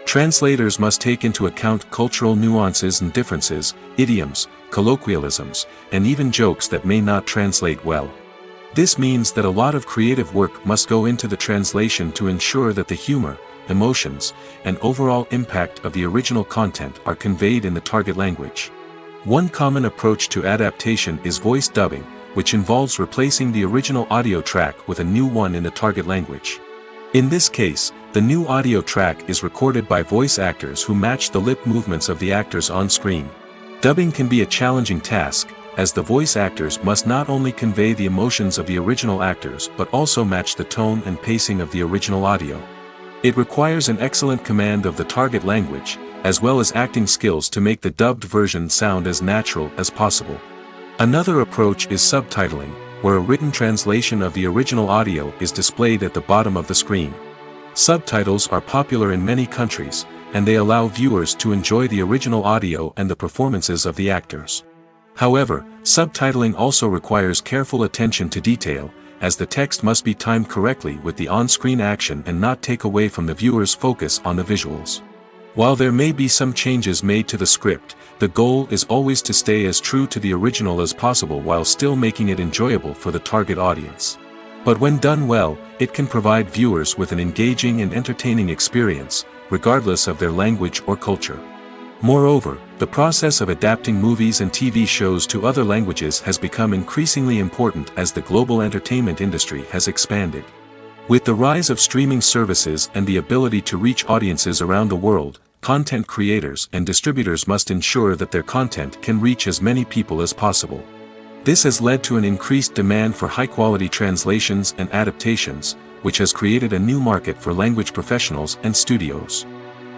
Translators must take into account cultural nuances and differences, idioms, colloquialisms, and even jokes that may not translate well. This means that a lot of creative work must go into the translation to ensure that the humor, emotions, and overall impact of the original content are conveyed in the target language. One common approach to adaptation is voice dubbing, which involves replacing the original audio track with a new one in the target language. In this case, the new audio track is recorded by voice actors who match the lip movements of the actors on screen. Dubbing can be a challenging task, as the voice actors must not only convey the emotions of the original actors but also match the tone and pacing of the original audio. It requires an excellent command of the target language, as well as acting skills to make the dubbed version sound as natural as possible. Another approach is subtitling, where a written translation of the original audio is displayed at the bottom of the screen. Subtitles are popular in many countries, and they allow viewers to enjoy the original audio and the performances of the actors. However, subtitling also requires careful attention to detail, as the text must be timed correctly with the on-screen action and not take away from the viewer's focus on the visuals. While there may be some changes made to the script, the goal is always to stay as true to the original as possible while still making it enjoyable for the target audience. But when done well, it can provide viewers with an engaging and entertaining experience, regardless of their language or culture. Moreover, the process of adapting movies and TV shows to other languages has become increasingly important as the global entertainment industry has expanded. With the rise of streaming services and the ability to reach audiences around the world, content creators and distributors must ensure that their content can reach as many people as possible. This has led to an increased demand for high-quality translations and adaptations, which has created a new market for language professionals and studios.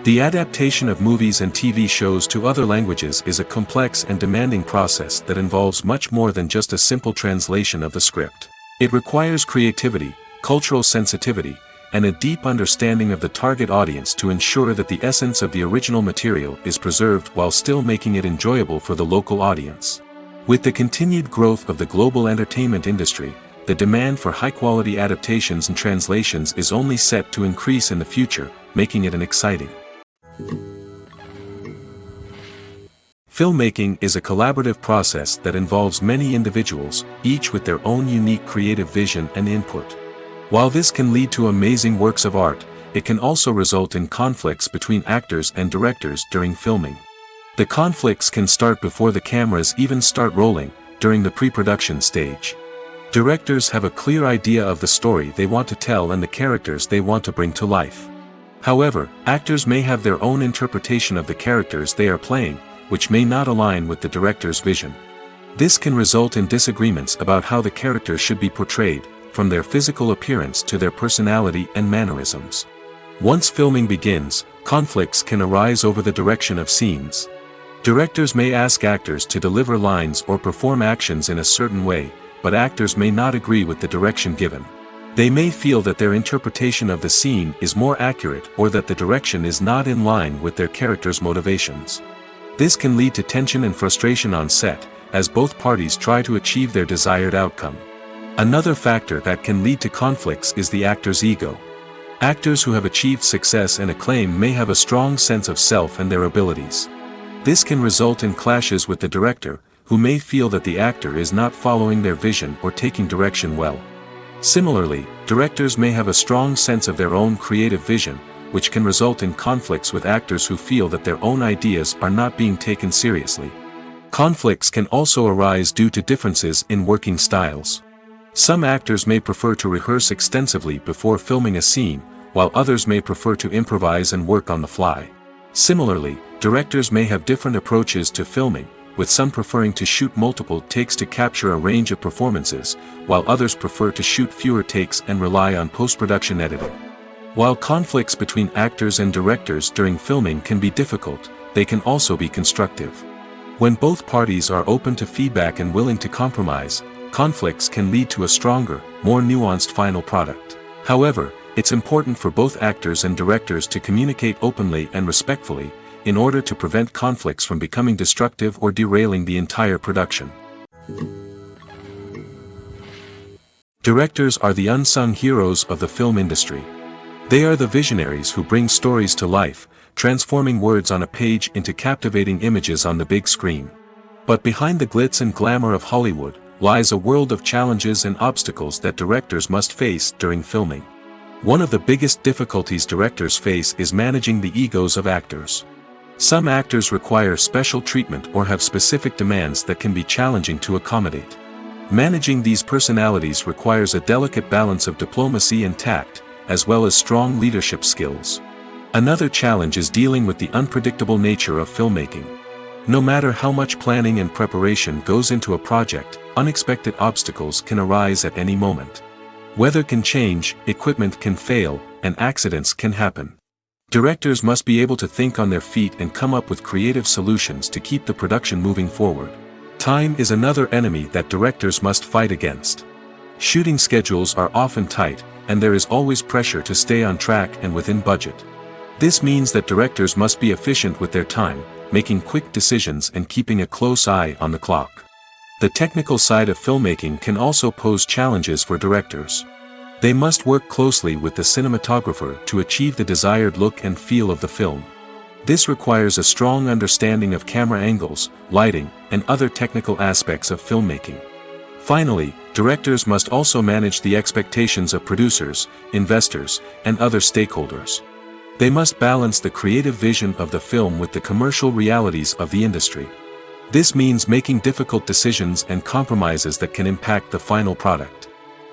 The adaptation of movies and TV shows to other languages is a complex and demanding process that involves much more than just a simple translation of the script. It requires creativity, cultural sensitivity, and a deep understanding of the target audience to ensure that the essence of the original material is preserved while still making it enjoyable for the local audience. With the continued growth of the global entertainment industry, the demand for high-quality adaptations and translations is only set to increase in the future, making it an exciting. Filmmaking is a collaborative process that involves many individuals, each with their own unique creative vision and input. While this can lead to amazing works of art, it can also result in conflicts between actors and directors during filming. The conflicts can start before the cameras even start rolling, during the pre-production stage. Directors have a clear idea of the story they want to tell and the characters they want to bring to life. However, actors may have their own interpretation of the characters they are playing, which may not align with the director's vision. This can result in disagreements about how the characters should be portrayed, from their physical appearance to their personality and mannerisms. Once filming begins, conflicts can arise over the direction of scenes. Directors may ask actors to deliver lines or perform actions in a certain way, but actors may not agree with the direction given. They may feel that their interpretation of the scene is more accurate or that the direction is not in line with their character's motivations. This can lead to tension and frustration on set, as both parties try to achieve their desired outcome. Another factor that can lead to conflicts is the actor's ego. Actors who have achieved success and acclaim may have a strong sense of self and their abilities. This can result in clashes with the director, who may feel that the actor is not following their vision or taking direction well. Similarly, directors may have a strong sense of their own creative vision, which can result in conflicts with actors who feel that their own ideas are not being taken seriously. Conflicts can also arise due to differences in working styles. Some actors may prefer to rehearse extensively before filming a scene, while others may prefer to improvise and work on the fly. Similarly, directors may have different approaches to filming, with some preferring to shoot multiple takes to capture a range of performances, while others prefer to shoot fewer takes and rely on post-production editing. While conflicts between actors and directors during filming can be difficult, they can also be constructive. When both parties are open to feedback and willing to compromise, conflicts can lead to a stronger, more nuanced final product. However, it's important for both actors and directors to communicate openly and respectfully, in order to prevent conflicts from becoming destructive or derailing the entire production. Directors are the unsung heroes of the film industry. They are the visionaries who bring stories to life, transforming words on a page into captivating images on the big screen. But behind the glitz and glamour of Hollywood, lies a world of challenges and obstacles that directors must face during filming. One of the biggest difficulties directors face is managing the egos of actors. Some actors require special treatment or have specific demands that can be challenging to accommodate. Managing these personalities requires a delicate balance of diplomacy and tact, as well as strong leadership skills. Another challenge is dealing with the unpredictable nature of filmmaking. No matter how much planning and preparation goes into a project, unexpected obstacles can arise at any moment. Weather can change, equipment can fail, and accidents can happen. Directors must be able to think on their feet and come up with creative solutions to keep the production moving forward. Time is another enemy that directors must fight against. Shooting schedules are often tight, and there is always pressure to stay on track and within budget. This means that directors must be efficient with their time, making quick decisions and keeping a close eye on the clock. The technical side of filmmaking can also pose challenges for directors. They must work closely with the cinematographer to achieve the desired look and feel of the film. This requires a strong understanding of camera angles, lighting, and other technical aspects of filmmaking. Finally, directors must also manage the expectations of producers, investors, and other stakeholders. They must balance the creative vision of the film with the commercial realities of the industry. This means making difficult decisions and compromises that can impact the final product.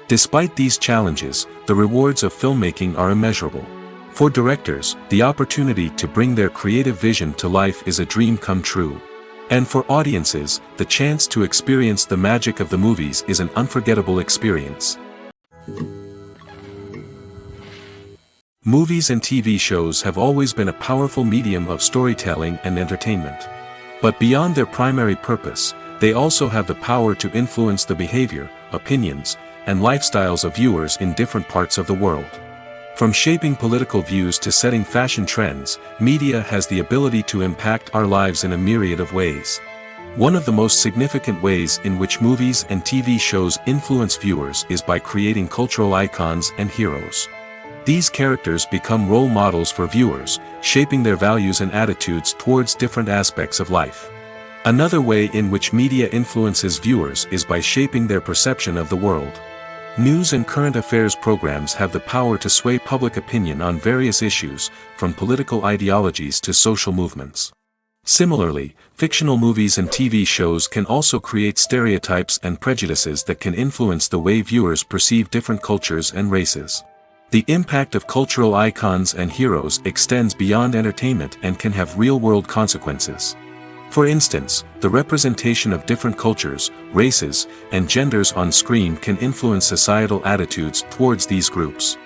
Despite these challenges, the rewards of filmmaking are immeasurable. For directors, the opportunity to bring their creative vision to life is a dream come true. And for audiences, the chance to experience the magic of the movies is an unforgettable experience. Movies and TV shows have always been a powerful medium of storytelling and entertainment. But beyond their primary purpose, they also have the power to influence the behavior, opinions, and lifestyles of viewers in different parts of the world. From shaping political views to setting fashion trends, media has the ability to impact our lives in a myriad of ways. One of the most significant ways in which movies and TV shows influence viewers is by creating cultural icons and heroes. These characters become role models for viewers, shaping their values and attitudes towards different aspects of life. Another way in which media influences viewers is by shaping their perception of the world. News and current affairs programs have the power to sway public opinion on various issues, from political ideologies to social movements. Similarly, fictional movies and TV shows can also create stereotypes and prejudices that can influence the way viewers perceive different cultures and races. The impact of cultural icons and heroes extends beyond entertainment and can have real-world consequences. For instance, the representation of different cultures, races, and genders on screen can influence societal attitudes towards these groups.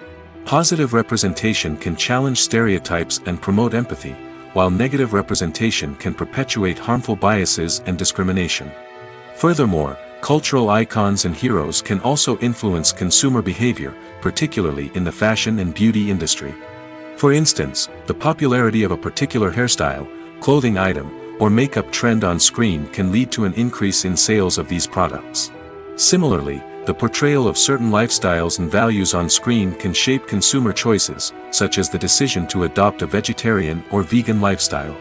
Positive representation can challenge stereotypes and promote empathy, while negative representation can perpetuate harmful biases and discrimination. Furthermore, cultural icons and heroes can also influence consumer behavior, particularly in the fashion and beauty industry. For instance, the popularity of a particular hairstyle, clothing item, or makeup trend on screen can lead to an increase in sales of these products. Similarly, the portrayal of certain lifestyles and values on screen can shape consumer choices, such as the decision to adopt a vegetarian or vegan lifestyle.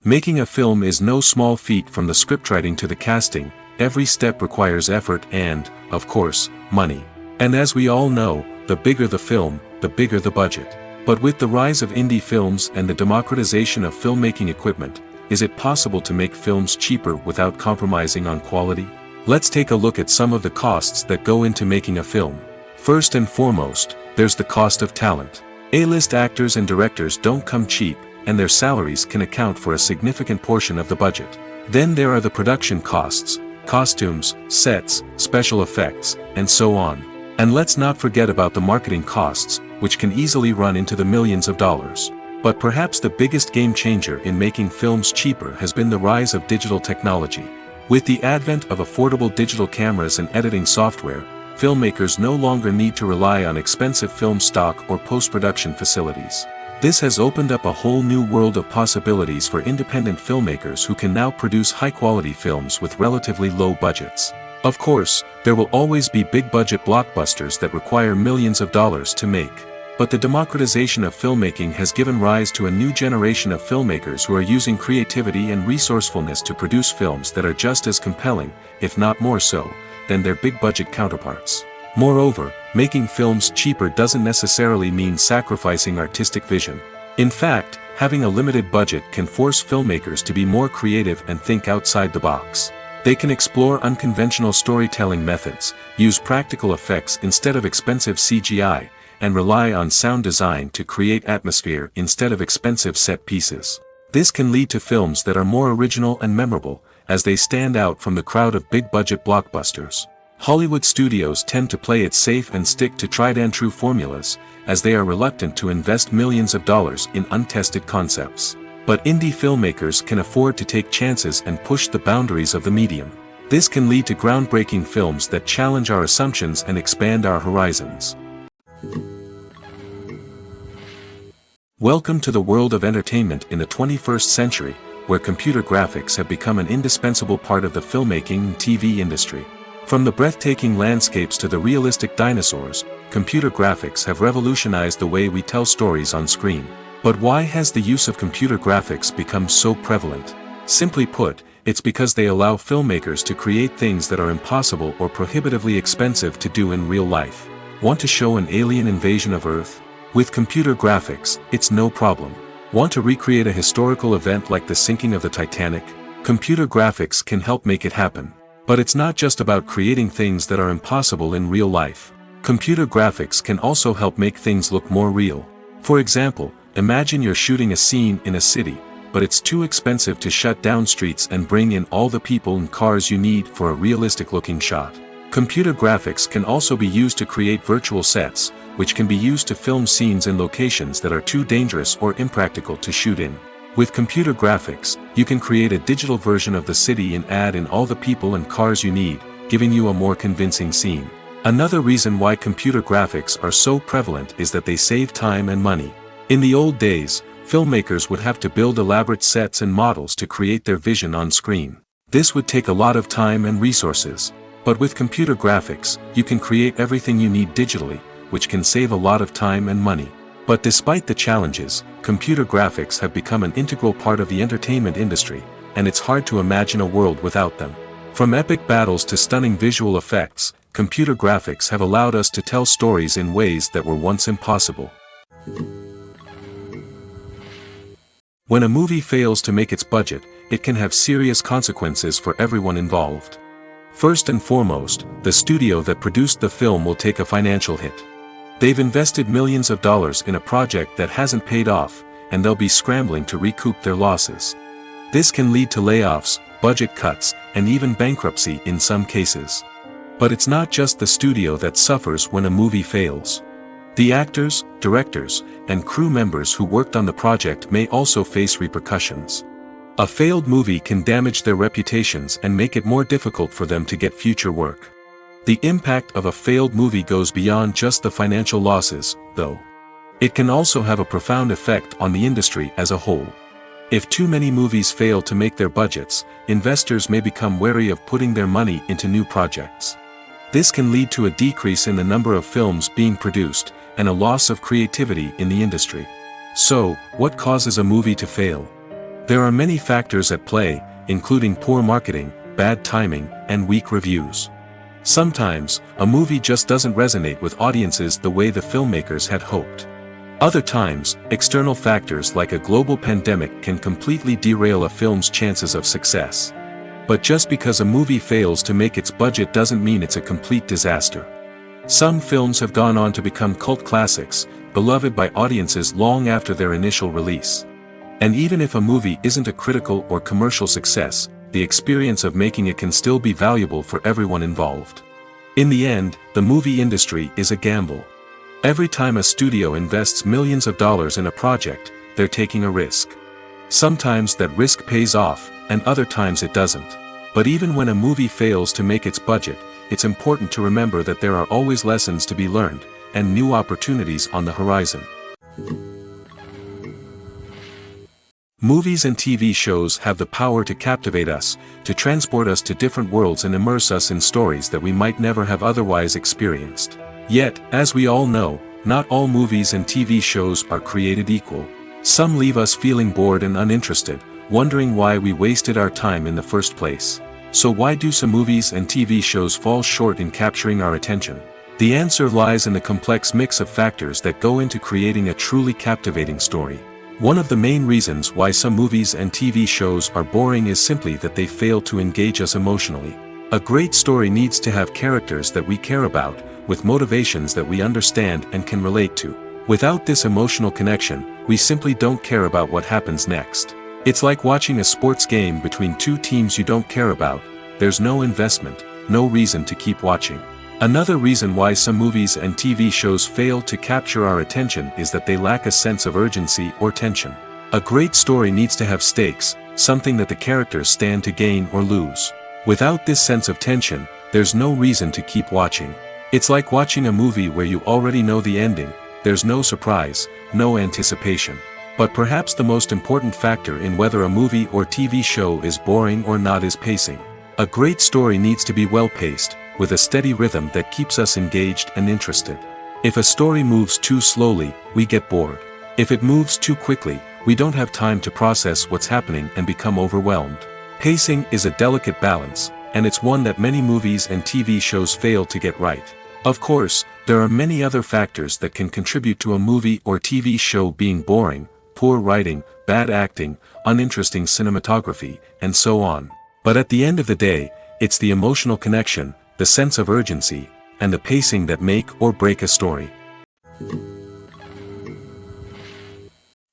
Making a film is no small feat. From the scriptwriting to the casting, every step requires effort and, of course, money. And as we all know, the bigger the film, the bigger the budget. But with the rise of indie films and the democratization of filmmaking equipment, is it possible to make films cheaper without compromising on quality? Let's take a look at some of the costs that go into making a film. First and foremost, there's the cost of talent. A-list actors and directors don't come cheap, and their salaries can account for a significant portion of the budget. Then there are the production costs, costumes, sets, special effects, and so on. And let's not forget about the marketing costs, which can easily run into the millions of dollars. But perhaps the biggest game changer in making films cheaper has been the rise of digital technology. With the advent of affordable digital cameras and editing software, filmmakers no longer need to rely on expensive film stock or post-production facilities. This has opened up a whole new world of possibilities for independent filmmakers who can now produce high-quality films with relatively low budgets. Of course, there will always be big-budget blockbusters that require millions of dollars to make. But the democratization of filmmaking has given rise to a new generation of filmmakers who are using creativity and resourcefulness to produce films that are just as compelling, if not more so, than their big-budget counterparts. Moreover, making films cheaper doesn't necessarily mean sacrificing artistic vision. In fact, having a limited budget can force filmmakers to be more creative and think outside the box. They can explore unconventional storytelling methods, use practical effects instead of expensive CGI, and rely on sound design to create atmosphere instead of expensive set pieces. This can lead to films that are more original and memorable, as they stand out from the crowd of big-budget blockbusters. Hollywood studios tend to play it safe and stick to tried-and-true formulas, as they are reluctant to invest millions of dollars in untested concepts. But indie filmmakers can afford to take chances and push the boundaries of the medium. This can lead to groundbreaking films that challenge our assumptions and expand our horizons. Welcome to the world of entertainment in the 21st century, where computer graphics have become an indispensable part of the filmmaking and TV industry. From the breathtaking landscapes to the realistic dinosaurs, computer graphics have revolutionized the way we tell stories on screen. But why has the use of computer graphics become so prevalent? Simply put, it's because they allow filmmakers to create things that are impossible or prohibitively expensive to do in real life. Want to show an alien invasion of Earth? With computer graphics, it's no problem. Want to recreate a historical event like the sinking of the Titanic? Computer graphics can help make it happen. But it's not just about creating things that are impossible in real life. Computer graphics can also help make things look more real. For example, imagine you're shooting a scene in a city, but it's too expensive to shut down streets and bring in all the people and cars you need for a realistic-looking shot. Computer graphics can also be used to create virtual sets, which can be used to film scenes in locations that are too dangerous or impractical to shoot in. With computer graphics, you can create a digital version of the city and add in all the people and cars you need, giving you a more convincing scene. Another reason why computer graphics are so prevalent is that they save time and money. In the old days, filmmakers would have to build elaborate sets and models to create their vision on screen. This would take a lot of time and resources. But with computer graphics, you can create everything you need digitally, which can save a lot of time and money. But despite the challenges, computer graphics have become an integral part of the entertainment industry, and it's hard to imagine a world without them. From epic battles to stunning visual effects, computer graphics have allowed us to tell stories in ways that were once impossible. When a movie fails to make its budget, it can have serious consequences for everyone involved. First and foremost, the studio that produced the film will take a financial hit. They've invested millions of dollars in a project that hasn't paid off, and they'll be scrambling to recoup their losses. This can lead to layoffs, budget cuts, and even bankruptcy in some cases. But it's not just the studio that suffers when a movie fails. The actors, directors, and crew members who worked on the project may also face repercussions. A failed movie can damage their reputations and make it more difficult for them to get future work. The impact of a failed movie goes beyond just the financial losses, though. It can also have a profound effect on the industry as a whole. If too many movies fail to make their budgets, investors may become wary of putting their money into new projects. This can lead to a decrease in the number of films being produced, and a loss of creativity in the industry. So, what causes a movie to fail? There are many factors at play, including poor marketing, bad timing, and weak reviews. Sometimes, a movie just doesn't resonate with audiences the way the filmmakers had hoped. Other times, external factors like a global pandemic can completely derail a film's chances of success. But just because a movie fails to make its budget doesn't mean it's a complete disaster. Some films have gone on to become cult classics, beloved by audiences long after their initial release. And even if a movie isn't a critical or commercial success, the experience of making it can still be valuable for everyone involved. In the end, the movie industry is a gamble. Every time a studio invests millions of dollars in a project, they're taking a risk. Sometimes that risk pays off, and other times it doesn't. But even when a movie fails to make its budget, it's important to remember that there are always lessons to be learned, and new opportunities on the horizon. Movies and TV shows have the power to captivate us, to transport us to different worlds and immerse us in stories that we might never have otherwise experienced. Yet, as we all know, not all movies and TV shows are created equal. Some leave us feeling bored and uninterested, wondering why we wasted our time in the first place. So why do some movies and TV shows fall short in capturing our attention? The answer lies in the complex mix of factors that go into creating a truly captivating story. One of the main reasons why some movies and TV shows are boring is simply that they fail to engage us emotionally. A great story needs to have characters that we care about, with motivations that we understand and can relate to. Without this emotional connection, we simply don't care about what happens next. It's like watching a sports game between two teams you don't care about. There's no investment, no reason to keep watching. Another reason why some movies and TV shows fail to capture our attention is that they lack a sense of urgency or tension. A great story needs to have stakes, something that the characters stand to gain or lose. Without this sense of tension, there's no reason to keep watching. It's like watching a movie where you already know the ending. There's no surprise, no anticipation. But perhaps the most important factor in whether a movie or TV show is boring or not is pacing. A great story needs to be well-paced, with a steady rhythm that keeps us engaged and interested. If a story moves too slowly, we get bored. If it moves too quickly, we don't have time to process what's happening and become overwhelmed. Pacing is a delicate balance, and it's one that many movies and TV shows fail to get right. Of course, there are many other factors that can contribute to a movie or TV show being boring: poor writing, bad acting, uninteresting cinematography, and so on. But at the end of the day, it's the emotional connection, the sense of urgency, and the pacing that make or break a story.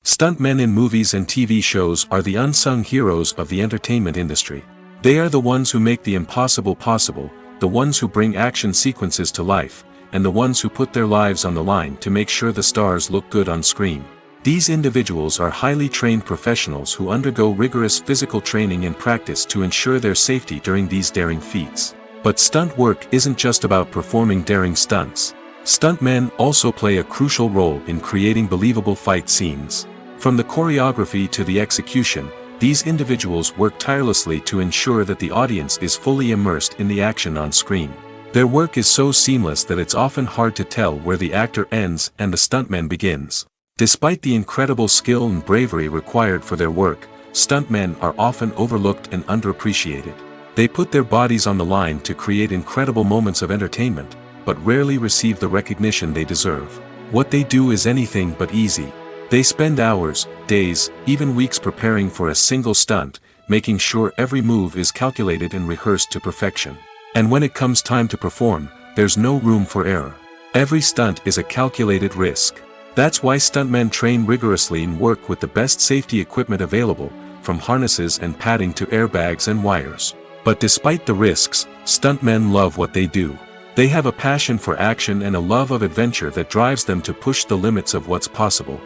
Stuntmen in movies and TV shows are the unsung heroes of the entertainment industry. They are the ones who make the impossible possible, the ones who bring action sequences to life, and the ones who put their lives on the line to make sure the stars look good on screen. These individuals are highly trained professionals who undergo rigorous physical training and practice to ensure their safety during these daring feats. But stunt work isn't just about performing daring stunts. Stuntmen also play a crucial role in creating believable fight scenes. From the choreography to the execution, these individuals work tirelessly to ensure that the audience is fully immersed in the action on screen. Their work is so seamless that it's often hard to tell where the actor ends and the stuntman begins. Despite the incredible skill and bravery required for their work, stuntmen are often overlooked and underappreciated. They put their bodies on the line to create incredible moments of entertainment, but rarely receive the recognition they deserve. What they do is anything but easy. They spend hours, days, even weeks preparing for a single stunt, making sure every move is calculated and rehearsed to perfection. And when it comes time to perform, there's no room for error. Every stunt is a calculated risk. That's why stuntmen train rigorously and work with the best safety equipment available, from harnesses and padding to airbags and wires. But despite the risks, stuntmen love what they do. They have a passion for action and a love of adventure that drives them to push the limits of what's possible.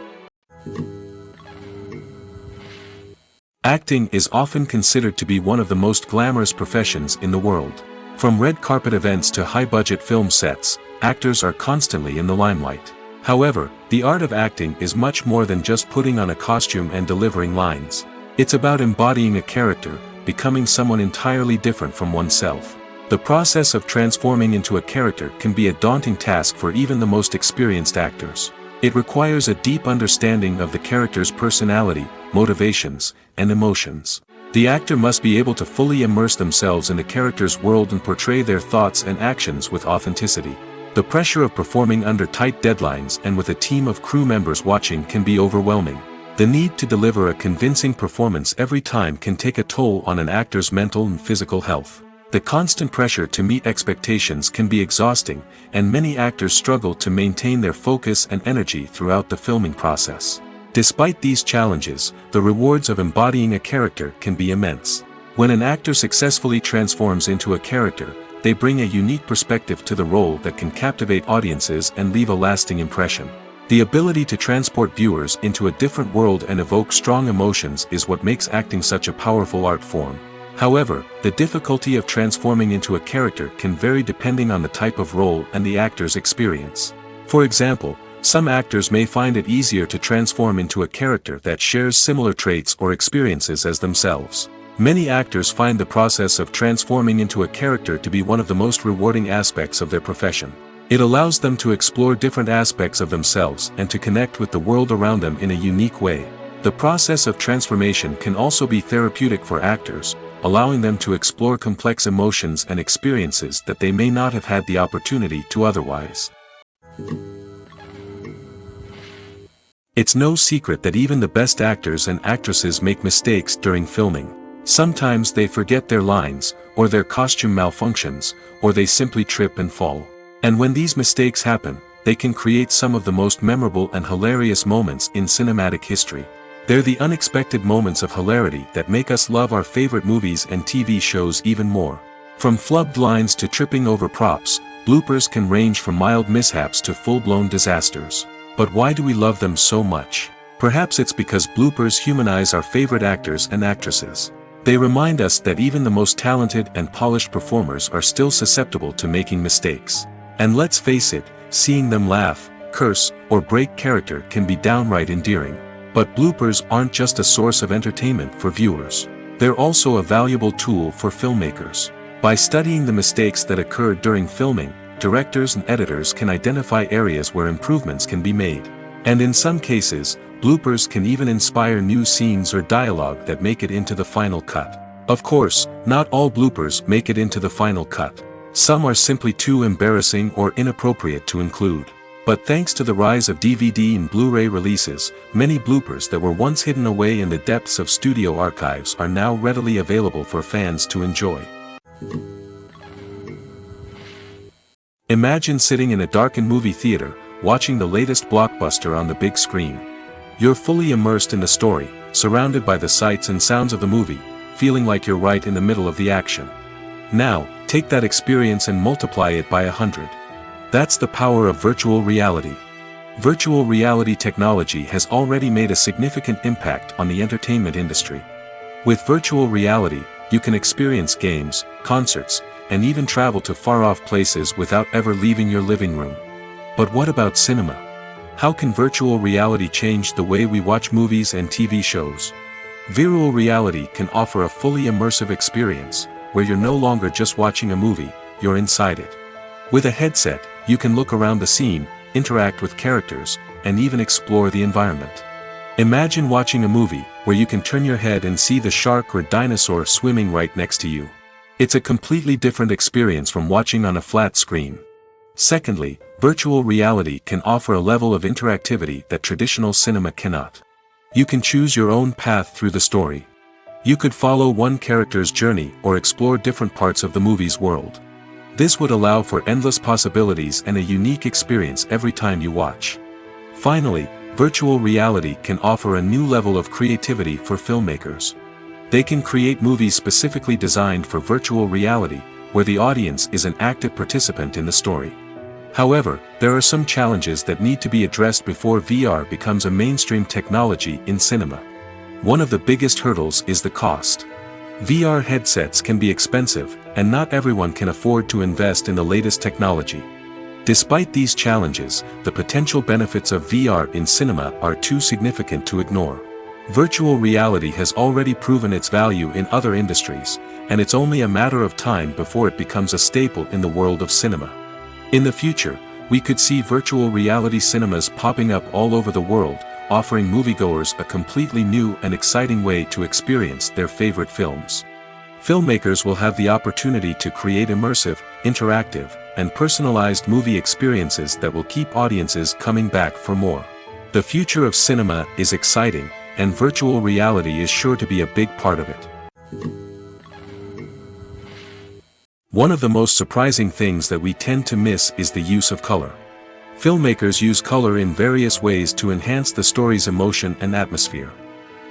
Acting is often considered to be one of the most glamorous professions in the world. From red carpet events to high-budget film sets, actors are constantly in the limelight. However, the art of acting is much more than just putting on a costume and delivering lines. It's about embodying a character, becoming someone entirely different from oneself. The process of transforming into a character can be a daunting task for even the most experienced actors. It requires a deep understanding of the character's personality, motivations, and emotions. The actor must be able to fully immerse themselves in the character's world and portray their thoughts and actions with authenticity. The pressure of performing under tight deadlines and with a team of crew members watching can be overwhelming. The need to deliver a convincing performance every time can take a toll on an actor's mental and physical health. The constant pressure to meet expectations can be exhausting, and many actors struggle to maintain their focus and energy throughout the filming process. Despite these challenges, the rewards of embodying a character can be immense. When an actor successfully transforms into a character, they bring a unique perspective to the role that can captivate audiences and leave a lasting impression. The ability to transport viewers into a different world and evoke strong emotions is what makes acting such a powerful art form. However, the difficulty of transforming into a character can vary depending on the type of role and the actor's experience. For example, some actors may find it easier to transform into a character that shares similar traits or experiences as themselves. Many actors find the process of transforming into a character to be one of the most rewarding aspects of their profession. It allows them to explore different aspects of themselves and to connect with the world around them in a unique way. The process of transformation can also be therapeutic for actors, allowing them to explore complex emotions and experiences that they may not have had the opportunity to otherwise. It's no secret that even the best actors and actresses make mistakes during filming. Sometimes they forget their lines, or their costume malfunctions, or they simply trip and fall. And when these mistakes happen, they can create some of the most memorable and hilarious moments in cinematic history. They're the unexpected moments of hilarity that make us love our favorite movies and TV shows even more. From flubbed lines to tripping over props, bloopers can range from mild mishaps to full-blown disasters. But why do we love them so much? Perhaps it's because bloopers humanize our favorite actors and actresses. They remind us that even the most talented and polished performers are still susceptible to making mistakes. And let's face it, seeing them laugh, curse, or break character can be downright endearing. But bloopers aren't just a source of entertainment for viewers. They're also a valuable tool for filmmakers. By studying the mistakes that occurred during filming, directors and editors can identify areas where improvements can be made. And in some cases, bloopers can even inspire new scenes or dialogue that make it into the final cut. Of course, not all bloopers make it into the final cut. Some are simply too embarrassing or inappropriate to include. But thanks to the rise of DVD and Blu-ray releases, many bloopers that were once hidden away in the depths of studio archives are now readily available for fans to enjoy. Imagine sitting in a darkened movie theater, watching the latest blockbuster on the big screen. You're fully immersed in the story, surrounded by the sights and sounds of the movie, feeling like you're right in the middle of the action. Now, take that experience and multiply it by 100. That's the power of virtual reality. Virtual reality technology has already made a significant impact on the entertainment industry. With virtual reality, you can experience games, concerts, and even travel to far-off places without ever leaving your living room. But what about cinema? How can virtual reality change the way we watch movies and TV shows? Virtual reality can offer a fully immersive experience, where you're no longer just watching a movie, you're inside it. With a headset, you can look around the scene, interact with characters, and even explore the environment. Imagine watching a movie, where you can turn your head and see the shark or dinosaur swimming right next to you. It's a completely different experience from watching on a flat screen. Secondly, virtual reality can offer a level of interactivity that traditional cinema cannot. You can choose your own path through the story. You could follow one character's journey or explore different parts of the movie's world. This would allow for endless possibilities and a unique experience every time you watch. Finally, virtual reality can offer a new level of creativity for filmmakers. They can create movies specifically designed for virtual reality, where the audience is an active participant in the story. However, there are some challenges that need to be addressed before VR becomes a mainstream technology in cinema. One of the biggest hurdles is the cost. VR headsets can be expensive, and not everyone can afford to invest in the latest technology. Despite these challenges, the potential benefits of VR in cinema are too significant to ignore. Virtual reality has already proven its value in other industries, and it's only a matter of time before it becomes a staple in the world of cinema. In the future, we could see virtual reality cinemas popping up all over the world, offering moviegoers a completely new and exciting way to experience their favorite films. Filmmakers will have the opportunity to create immersive, interactive, and personalized movie experiences that will keep audiences coming back for more. The future of cinema is exciting, and virtual reality is sure to be a big part of it. One of the most surprising things that we tend to miss is the use of color. Filmmakers use color in various ways to enhance the story's emotion and atmosphere.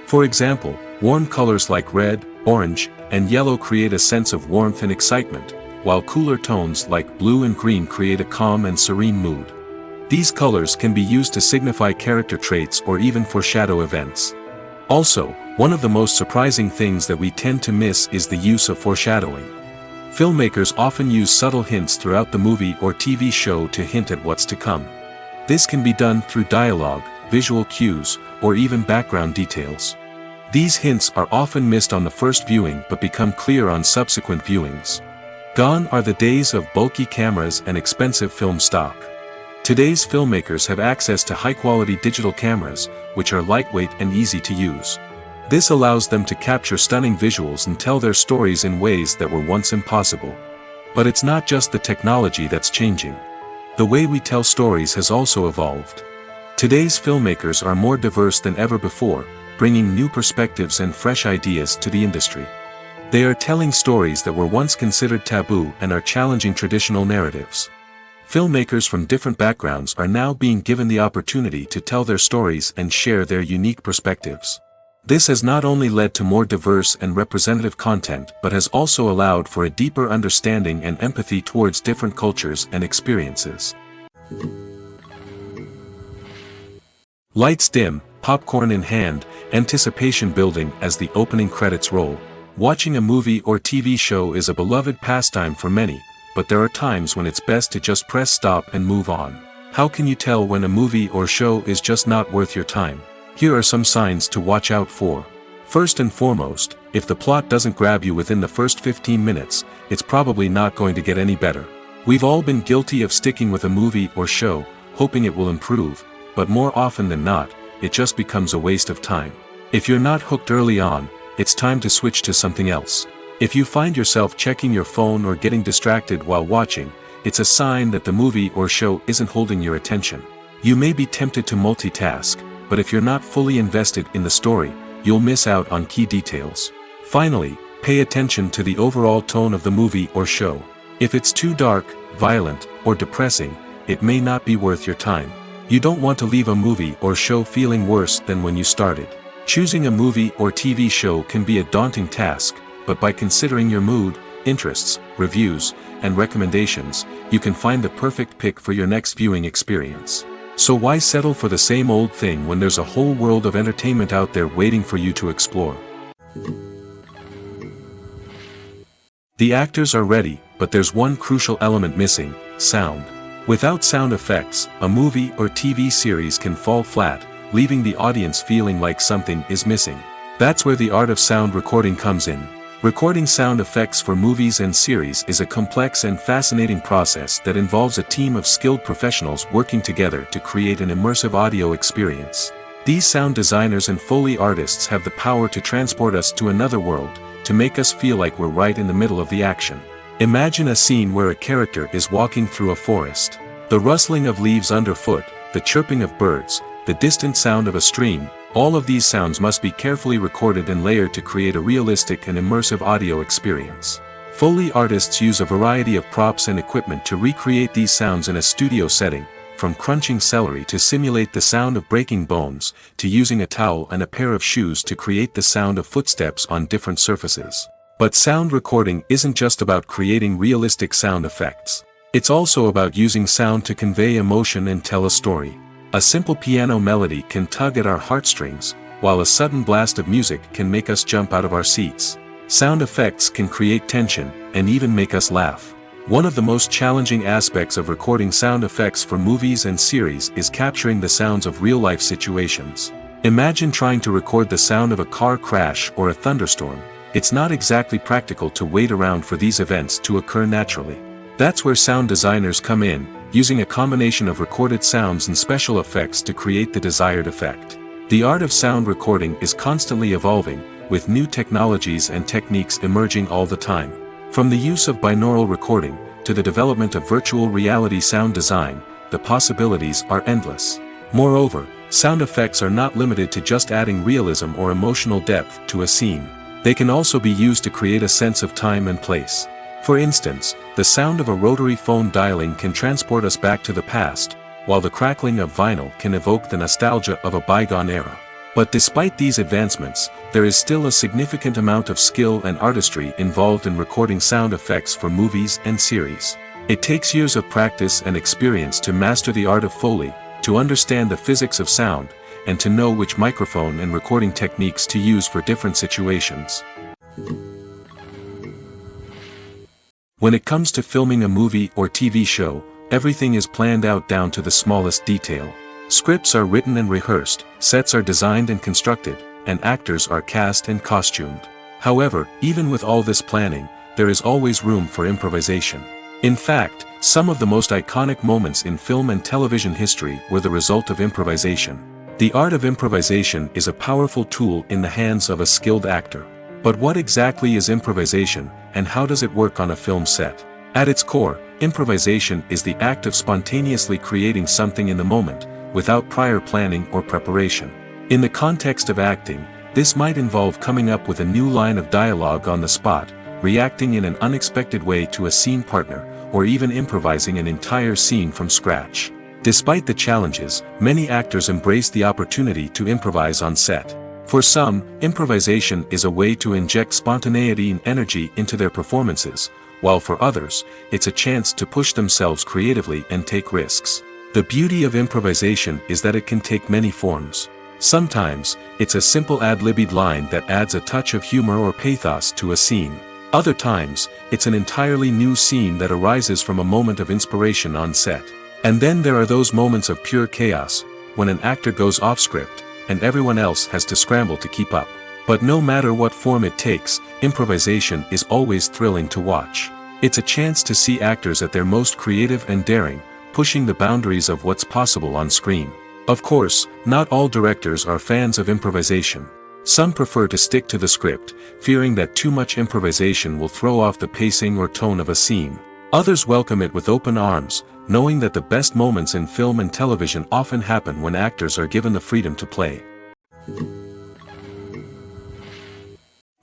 For example, warm colors like red, orange, and yellow create a sense of warmth and excitement, while cooler tones like blue and green create a calm and serene mood. These colors can be used to signify character traits or even foreshadow events. Also, one of the most surprising things that we tend to miss is the use of foreshadowing. Filmmakers often use subtle hints throughout the movie or TV show to hint at what's to come. This can be done through dialogue, visual cues, or even background details. These hints are often missed on the first viewing but become clear on subsequent viewings. Gone are the days of bulky cameras and expensive film stock. Today's filmmakers have access to high-quality digital cameras, which are lightweight and easy to use. This allows them to capture stunning visuals and tell their stories in ways that were once impossible. But it's not just the technology that's changing. The way we tell stories has also evolved. Today's filmmakers are more diverse than ever before, bringing new perspectives and fresh ideas to the industry. They are telling stories that were once considered taboo and are challenging traditional narratives. Filmmakers from different backgrounds are now being given the opportunity to tell their stories and share their unique perspectives. This has not only led to more diverse and representative content but has also allowed for a deeper understanding and empathy towards different cultures and experiences. Lights dim, popcorn in hand, anticipation building as the opening credits roll. Watching a movie or TV show is a beloved pastime for many, but there are times when it's best to just press stop and move on. How can you tell when a movie or show is just not worth your time? Here are some signs to watch out for. First and foremost, if the plot doesn't grab you within the first 15 minutes, it's probably not going to get any better. We've all been guilty of sticking with a movie or show, hoping it will improve, but more often than not, it just becomes a waste of time. If you're not hooked early on, it's time to switch to something else. If you find yourself checking your phone or getting distracted while watching, it's a sign that the movie or show isn't holding your attention. You may be tempted to multitask, but if you're not fully invested in the story, you'll miss out on key details. Finally, pay attention to the overall tone of the movie or show. If it's too dark, violent, or depressing, it may not be worth your time. You don't want to leave a movie or show feeling worse than when you started. Choosing a movie or TV show can be a daunting task, but by considering your mood, interests, reviews, and recommendations, you can find the perfect pick for your next viewing experience. So why settle for the same old thing when there's a whole world of entertainment out there waiting for you to explore? The actors are ready, but there's one crucial element missing: sound. Without sound effects, a movie or TV series can fall flat, leaving the audience feeling like something is missing. That's where the art of sound recording comes in. Recording sound effects for movies and series is a complex and fascinating process that involves a team of skilled professionals working together to create an immersive audio experience. These sound designers and Foley artists have the power to transport us to another world, to make us feel like we're right in the middle of the action. Imagine a scene where a character is walking through a forest. The rustling of leaves underfoot, the chirping of birds, the distant sound of a stream, all of these sounds must be carefully recorded and layered to create a realistic and immersive audio experience. Foley artists use a variety of props and equipment to recreate these sounds in a studio setting, from crunching celery to simulate the sound of breaking bones, to using a towel and a pair of shoes to create the sound of footsteps on different surfaces. But sound recording isn't just about creating realistic sound effects. It's also about using sound to convey emotion and tell a story. A simple piano melody can tug at our heartstrings, while a sudden blast of music can make us jump out of our seats. Sound effects can create tension, and even make us laugh. One of the most challenging aspects of recording sound effects for movies and series is capturing the sounds of real-life situations. Imagine trying to record the sound of a car crash or a thunderstorm. It's not exactly practical to wait around for these events to occur naturally. That's where sound designers come in, using a combination of recorded sounds and special effects to create the desired effect. The art of sound recording is constantly evolving, with new technologies and techniques emerging all the time. From the use of binaural recording, to the development of virtual reality sound design, the possibilities are endless. Moreover, sound effects are not limited to just adding realism or emotional depth to a scene. They can also be used to create a sense of time and place. For instance, the sound of a rotary phone dialing can transport us back to the past, while the crackling of vinyl can evoke the nostalgia of a bygone era. But despite these advancements, there is still a significant amount of skill and artistry involved in recording sound effects for movies and series. It takes years of practice and experience to master the art of Foley, to understand the physics of sound, and to know which microphone and recording techniques to use for different situations. When it comes to filming a movie or TV show, everything is planned out down to the smallest detail. Scripts are written and rehearsed, sets are designed and constructed, and actors are cast and costumed. However, even with all this planning, there is always room for improvisation. In fact, some of the most iconic moments in film and television history were the result of improvisation. The art of improvisation is a powerful tool in the hands of a skilled actor. But what exactly is improvisation, and how does it work on a film set? At its core, improvisation is the act of spontaneously creating something in the moment, without prior planning or preparation. In the context of acting, this might involve coming up with a new line of dialogue on the spot, reacting in an unexpected way to a scene partner, or even improvising an entire scene from scratch. Despite the challenges, many actors embrace the opportunity to improvise on set. For some, improvisation is a way to inject spontaneity and energy into their performances, while for others, it's a chance to push themselves creatively and take risks. The beauty of improvisation is that it can take many forms. Sometimes, it's a simple ad-libbed line that adds a touch of humor or pathos to a scene. Other times, it's an entirely new scene that arises from a moment of inspiration on set. And then there are those moments of pure chaos, when an actor goes off script, and everyone else has to scramble to keep up. But no matter what form it takes, improvisation is always thrilling to watch. It's a chance to see actors at their most creative and daring, pushing the boundaries of what's possible on screen. Of course, not all directors are fans of improvisation. Some prefer to stick to the script, fearing that too much improvisation will throw off the pacing or tone of a scene. Others welcome it with open arms, knowing that the best moments in film and television often happen when actors are given the freedom to play.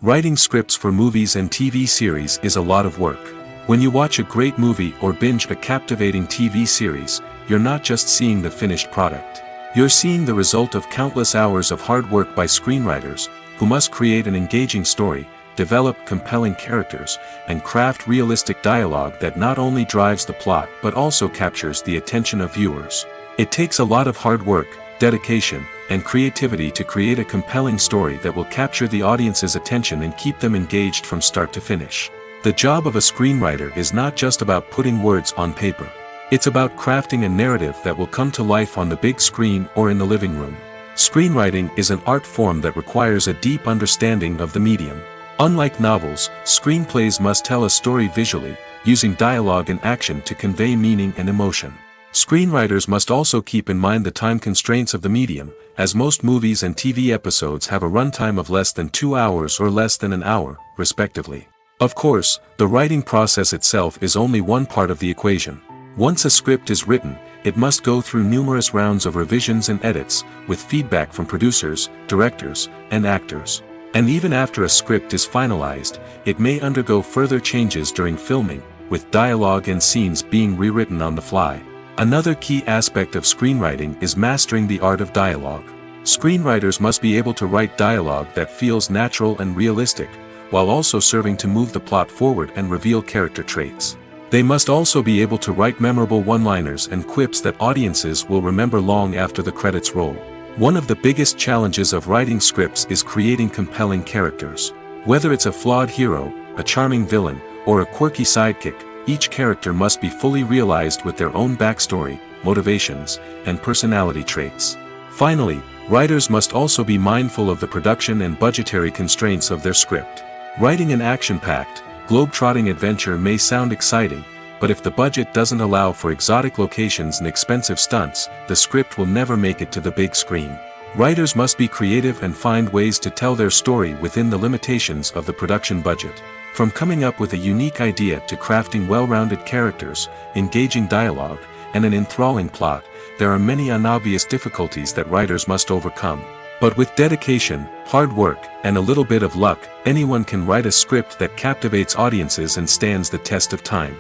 Writing scripts for movies and TV series is a lot of work. When you watch a great movie or binge a captivating TV series, you're not just seeing the finished product. You're seeing the result of countless hours of hard work by screenwriters, who must create an engaging story, develop compelling characters, and craft realistic dialogue that not only drives the plot but also captures the attention of viewers. It takes a lot of hard work, dedication, and creativity to create a compelling story that will capture the audience's attention and keep them engaged from start to finish. The job of a screenwriter is not just about putting words on paper. It's about crafting a narrative that will come to life on the big screen or in the living room. Screenwriting is an art form that requires a deep understanding of the medium. Unlike novels, screenplays must tell a story visually, using dialogue and action to convey meaning and emotion. Screenwriters must also keep in mind the time constraints of the medium, as most movies and TV episodes have a runtime of less than 2 hours or less than an hour, respectively. Of course, the writing process itself is only one part of the equation. Once a script is written, it must go through numerous rounds of revisions and edits, with feedback from producers, directors, and actors. And even after a script is finalized, it may undergo further changes during filming, with dialogue and scenes being rewritten on the fly. Another key aspect of screenwriting is mastering the art of dialogue. Screenwriters must be able to write dialogue that feels natural and realistic, while also serving to move the plot forward and reveal character traits. They must also be able to write memorable one-liners and quips that audiences will remember long after the credits roll. One of the biggest challenges of writing scripts is creating compelling characters. Whether it's a flawed hero, a charming villain, or a quirky sidekick, each character must be fully realized with their own backstory, motivations, and personality traits. Finally, writers must also be mindful of the production and budgetary constraints of their script. Writing an action-packed, globe-trotting adventure may sound exciting, but if the budget doesn't allow for exotic locations and expensive stunts, the script will never make it to the big screen. Writers must be creative and find ways to tell their story within the limitations of the production budget. From coming up with a unique idea to crafting well-rounded characters, engaging dialogue, and an enthralling plot, there are many unobvious difficulties that writers must overcome. But with dedication, hard work, and a little bit of luck, anyone can write a script that captivates audiences and stands the test of time.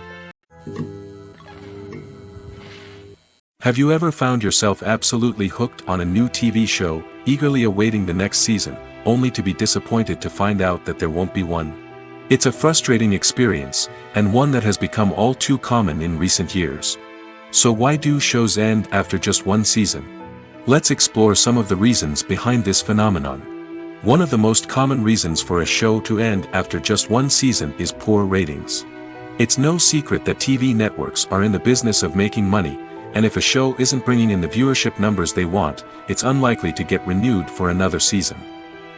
Have you ever found yourself absolutely hooked on a new TV show, eagerly awaiting the next season, only to be disappointed to find out that there won't be one? It's a frustrating experience, and one that has become all too common in recent years. So why do shows end after just one season? Let's explore some of the reasons behind this phenomenon. One of the most common reasons for a show to end after just one season is poor ratings. It's no secret that TV networks are in the business of making money, and if a show isn't bringing in the viewership numbers they want, it's unlikely to get renewed for another season.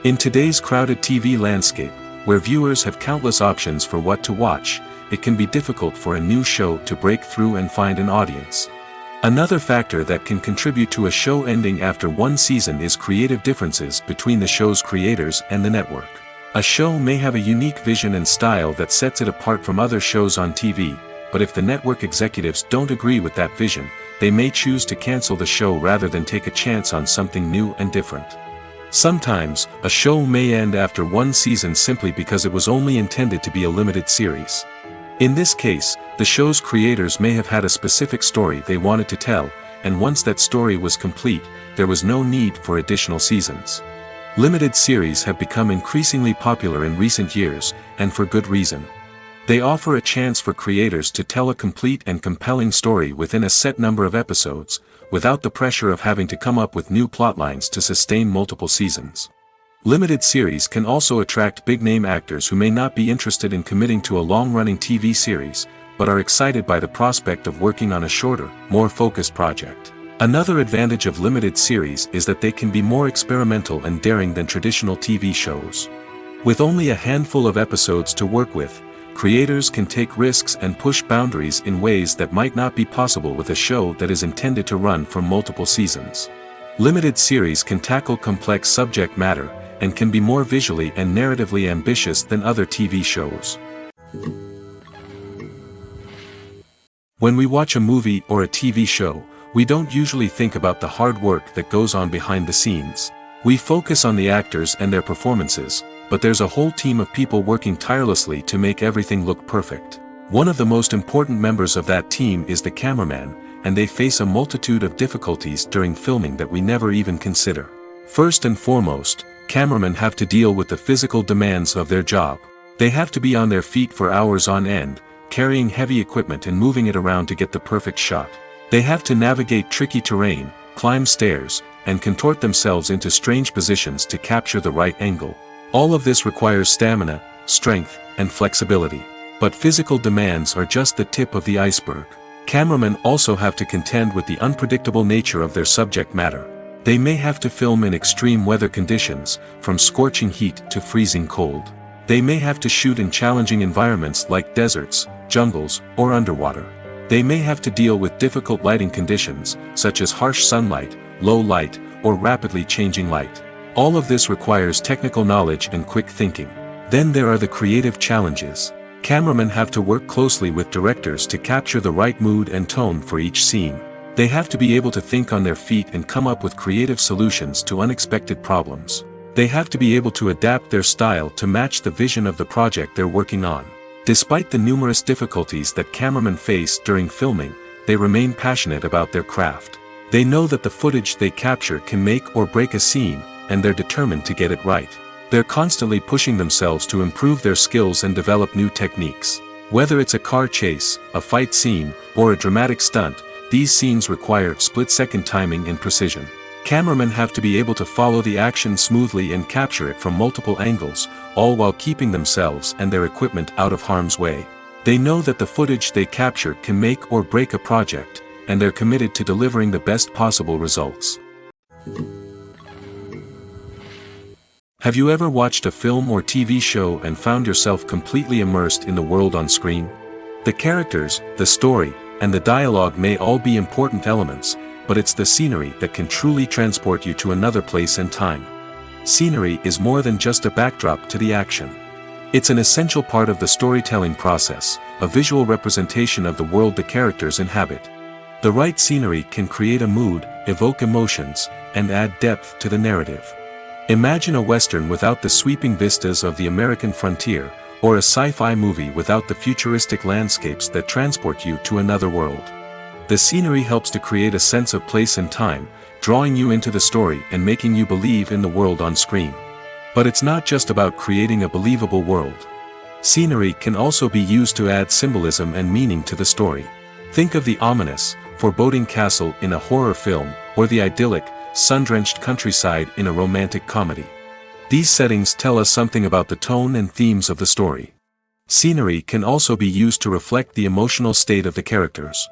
In today's crowded TV landscape, where viewers have countless options for what to watch, it can be difficult for a new show to break through and find an audience. Another factor that can contribute to a show ending after one season is creative differences between the show's creators and the network. A show may have a unique vision and style that sets it apart from other shows on TV, but if the network executives don't agree with that vision, they may choose to cancel the show rather than take a chance on something new and different. Sometimes, a show may end after one season simply because it was only intended to be a limited series. In this case, the show's creators may have had a specific story they wanted to tell, and once that story was complete, there was no need for additional seasons. Limited series have become increasingly popular in recent years, and for good reason. They offer a chance for creators to tell a complete and compelling story within a set number of episodes, without the pressure of having to come up with new plotlines to sustain multiple seasons. Limited series can also attract big-name actors who may not be interested in committing to a long-running TV series, but are excited by the prospect of working on a shorter, more focused project. Another advantage of limited series is that they can be more experimental and daring than traditional TV shows. With only a handful of episodes to work with, creators can take risks and push boundaries in ways that might not be possible with a show that is intended to run for multiple seasons. Limited series can tackle complex subject matter, and can be more visually and narratively ambitious than other TV shows. When we watch a movie or a TV show, we don't usually think about the hard work that goes on behind the scenes. We focus on the actors and their performances, but there's a whole team of people working tirelessly to make everything look perfect. One of the most important members of that team is the cameraman, and they face a multitude of difficulties during filming that we never even consider. First and foremost, cameramen have to deal with the physical demands of their job. They have to be on their feet for hours on end, carrying heavy equipment and moving it around to get the perfect shot. They have to navigate tricky terrain, climb stairs, and contort themselves into strange positions to capture the right angle. All of this requires stamina, strength, and flexibility. But physical demands are just the tip of the iceberg. Cameramen also have to contend with the unpredictable nature of their subject matter. They may have to film in extreme weather conditions, from scorching heat to freezing cold. They may have to shoot in challenging environments like deserts, jungles, or underwater. They may have to deal with difficult lighting conditions, such as harsh sunlight, low light, or rapidly changing light. All of this requires technical knowledge and quick thinking. Then there are the creative challenges. Cameramen have to work closely with directors to capture the right mood and tone for each scene. They have to be able to think on their feet and come up with creative solutions to unexpected problems. They have to be able to adapt their style to match the vision of the project they're working on. Despite the numerous difficulties that cameramen face during filming, they remain passionate about their craft. They know that the footage they capture can make or break a scene, and they're determined to get it right. They're constantly pushing themselves to improve their skills and develop new techniques. Whether it's a car chase, a fight scene, or a dramatic stunt, these scenes require split-second timing and precision. Cameramen have to be able to follow the action smoothly and capture it from multiple angles, all while keeping themselves and their equipment out of harm's way. They know that the footage they capture can make or break a project, and they're committed to delivering the best possible results. Have you ever watched a film or TV show and found yourself completely immersed in the world on screen? The characters, the story, and the dialogue may all be important elements, but it's the scenery that can truly transport you to another place and time. Scenery is more than just a backdrop to the action. It's an essential part of the storytelling process, a visual representation of the world the characters inhabit. The right scenery can create a mood, evoke emotions, and add depth to the narrative. Imagine a Western without the sweeping vistas of the American frontier, or a sci-fi movie without the futuristic landscapes that transport you to another world. The scenery helps to create a sense of place and time, drawing you into the story and making you believe in the world on screen. But it's not just about creating a believable world. Scenery can also be used to add symbolism and meaning to the story. Think of the ominous, foreboding castle in a horror film, or the idyllic, sun-drenched countryside in a romantic comedy. These settings tell us something about the tone and themes of the story. Scenery can also be used to reflect the emotional state of the characters.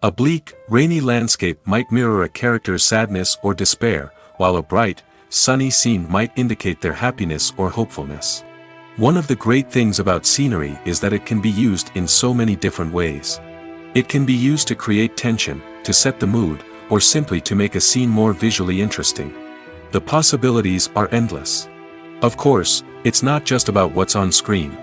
A bleak, rainy landscape might mirror a character's sadness or despair, while a bright, sunny scene might indicate their happiness or hopefulness. One of the great things about scenery is that it can be used in so many different ways. It can be used to create tension, to set the mood, or simply to make a scene more visually interesting. The possibilities are endless. Of course, it's not just about what's on screen.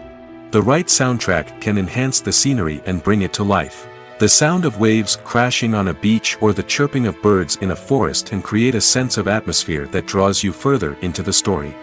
The right soundtrack can enhance the scenery and bring it to life. The sound of waves crashing on a beach or the chirping of birds in a forest can create a sense of atmosphere that draws you further into the story.